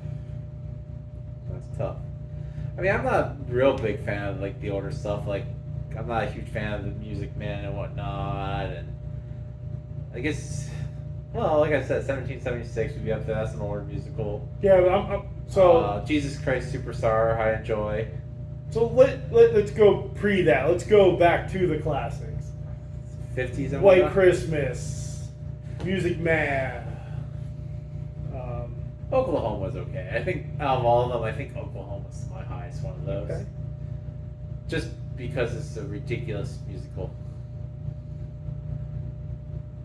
tough. I mean, I'm not a real big fan of like the older stuff. Like, I'm not a huge fan of the Music Man and whatnot. And I guess, well, like I said, 1776 would be up there. That's an older musical. Yeah, but so Jesus Christ Superstar, I enjoy. So let's go pre that. Let's go back to the classics. 50s and White Christmas, Music Man. Oklahoma was okay. I think out of all of them, I think Oklahoma's my highest one of those. Okay. Just because it's a ridiculous musical.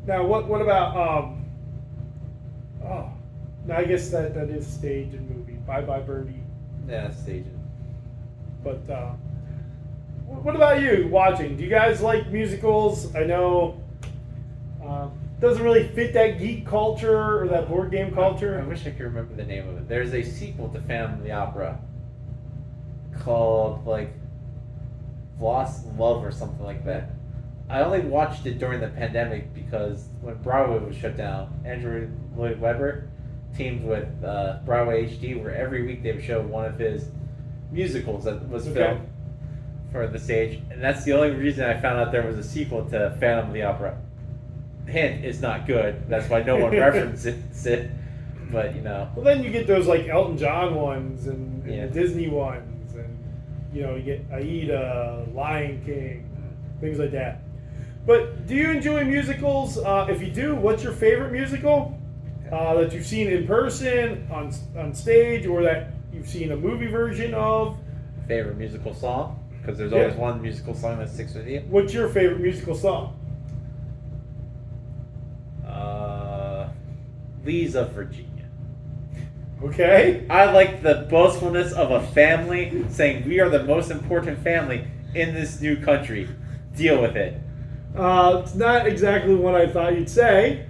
Now, what about now I guess that is stage and movie. Bye Bye Birdie. Yeah, staging. But what about you watching? Do you guys like musicals? I know doesn't really fit that geek culture or that board game culture. I wish I could remember the name of it. There's a sequel to Phantom of the Opera called like Lost Love or something like that. I only watched it during the pandemic because when Broadway was shut down, Andrew Lloyd Webber teamed with Broadway HD, where every week they would show one of his musicals that was filmed for the stage, and that's the only reason I found out there was a sequel to Phantom of the Opera. Hint, it's not good. That's why no one references it. But Well, then you get those like Elton John ones and Yeah. the Disney ones, and you get Aida, Lion King, things like that. But do you enjoy musicals? If you do, what's your favorite musical that you've seen in person, on stage, or that you've seen a movie version of? favorite musical song? Because there's Yeah. always one musical song that sticks with you. What's your favorite musical song? Lee's of Virginia. Okay. I like the boastfulness of a family saying we are the most important family in this new country. Deal with it. It's not exactly what I thought you'd say.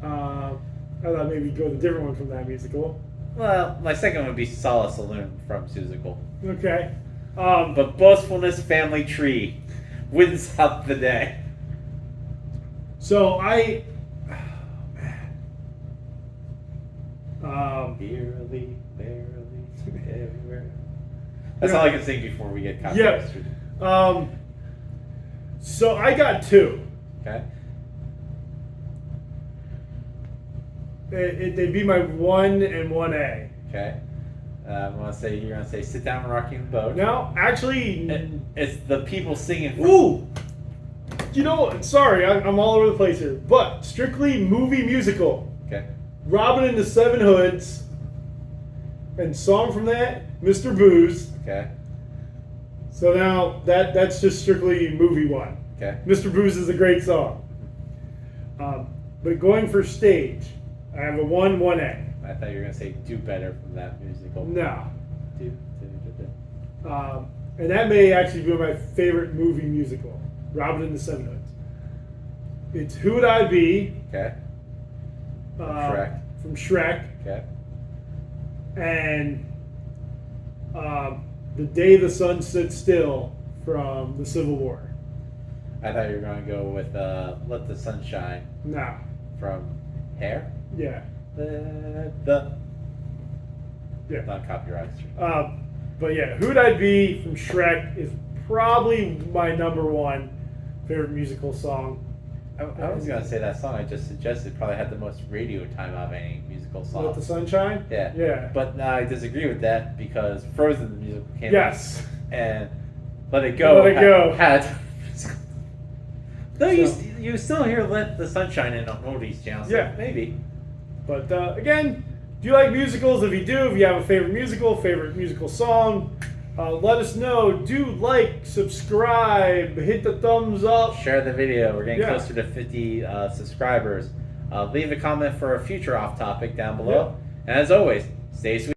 I thought maybe you'd go with a different one from that musical. Well, my second one would be Solace Saloon from Seussical. Okay. But boastfulness family tree wins out the day. So I. Barely, everywhere. That's all I can sing before we get copyright. Yeah. So I got two. Okay. They'd be my 1 and 1A. Okay. You're gonna say sit down and rocking the boat. No, actually. It's the people singing. Ooh. Sorry, I'm all over the place here, but strictly movie musical. Okay. Robin and the Seven Hoods, and song from that, Mr. Booze. Okay. So now that's just strictly movie one. Okay. Mr. Booze is a great song. But going for stage, I have a 1, 1A. I thought you were gonna say "Do Better" from that musical. No. Do. And that may actually be my favorite movie musical, Robin and the Seven Hoods. It's Who Would I Be? Okay. Shrek. From Shrek. Okay. And The Day the Sun Stood Still from the Civil War. I thought you were gonna go with "Let the Sun Shine" No. from Hair. Yeah. The Yeah. not copyrighted. But yeah, Who'd I Be from Shrek is probably my number one favorite musical song. I was gonna say that song I just suggested probably had the most radio time out of any musical song. Let the Sunshine? Yeah. Yeah. But I disagree with that because Frozen the musical came Yes. out and Let It Go. Let It Go. Had though So- you still hear Let the Sunshine in on oldies channels. So Yeah. maybe. But again, do you like musicals? If you have a favorite musical song, let us know. Do like, subscribe, hit the thumbs up. Share the video. We're getting Yeah. closer to 50 subscribers. Leave a comment for a future off topic down below. And as always, stay sweet.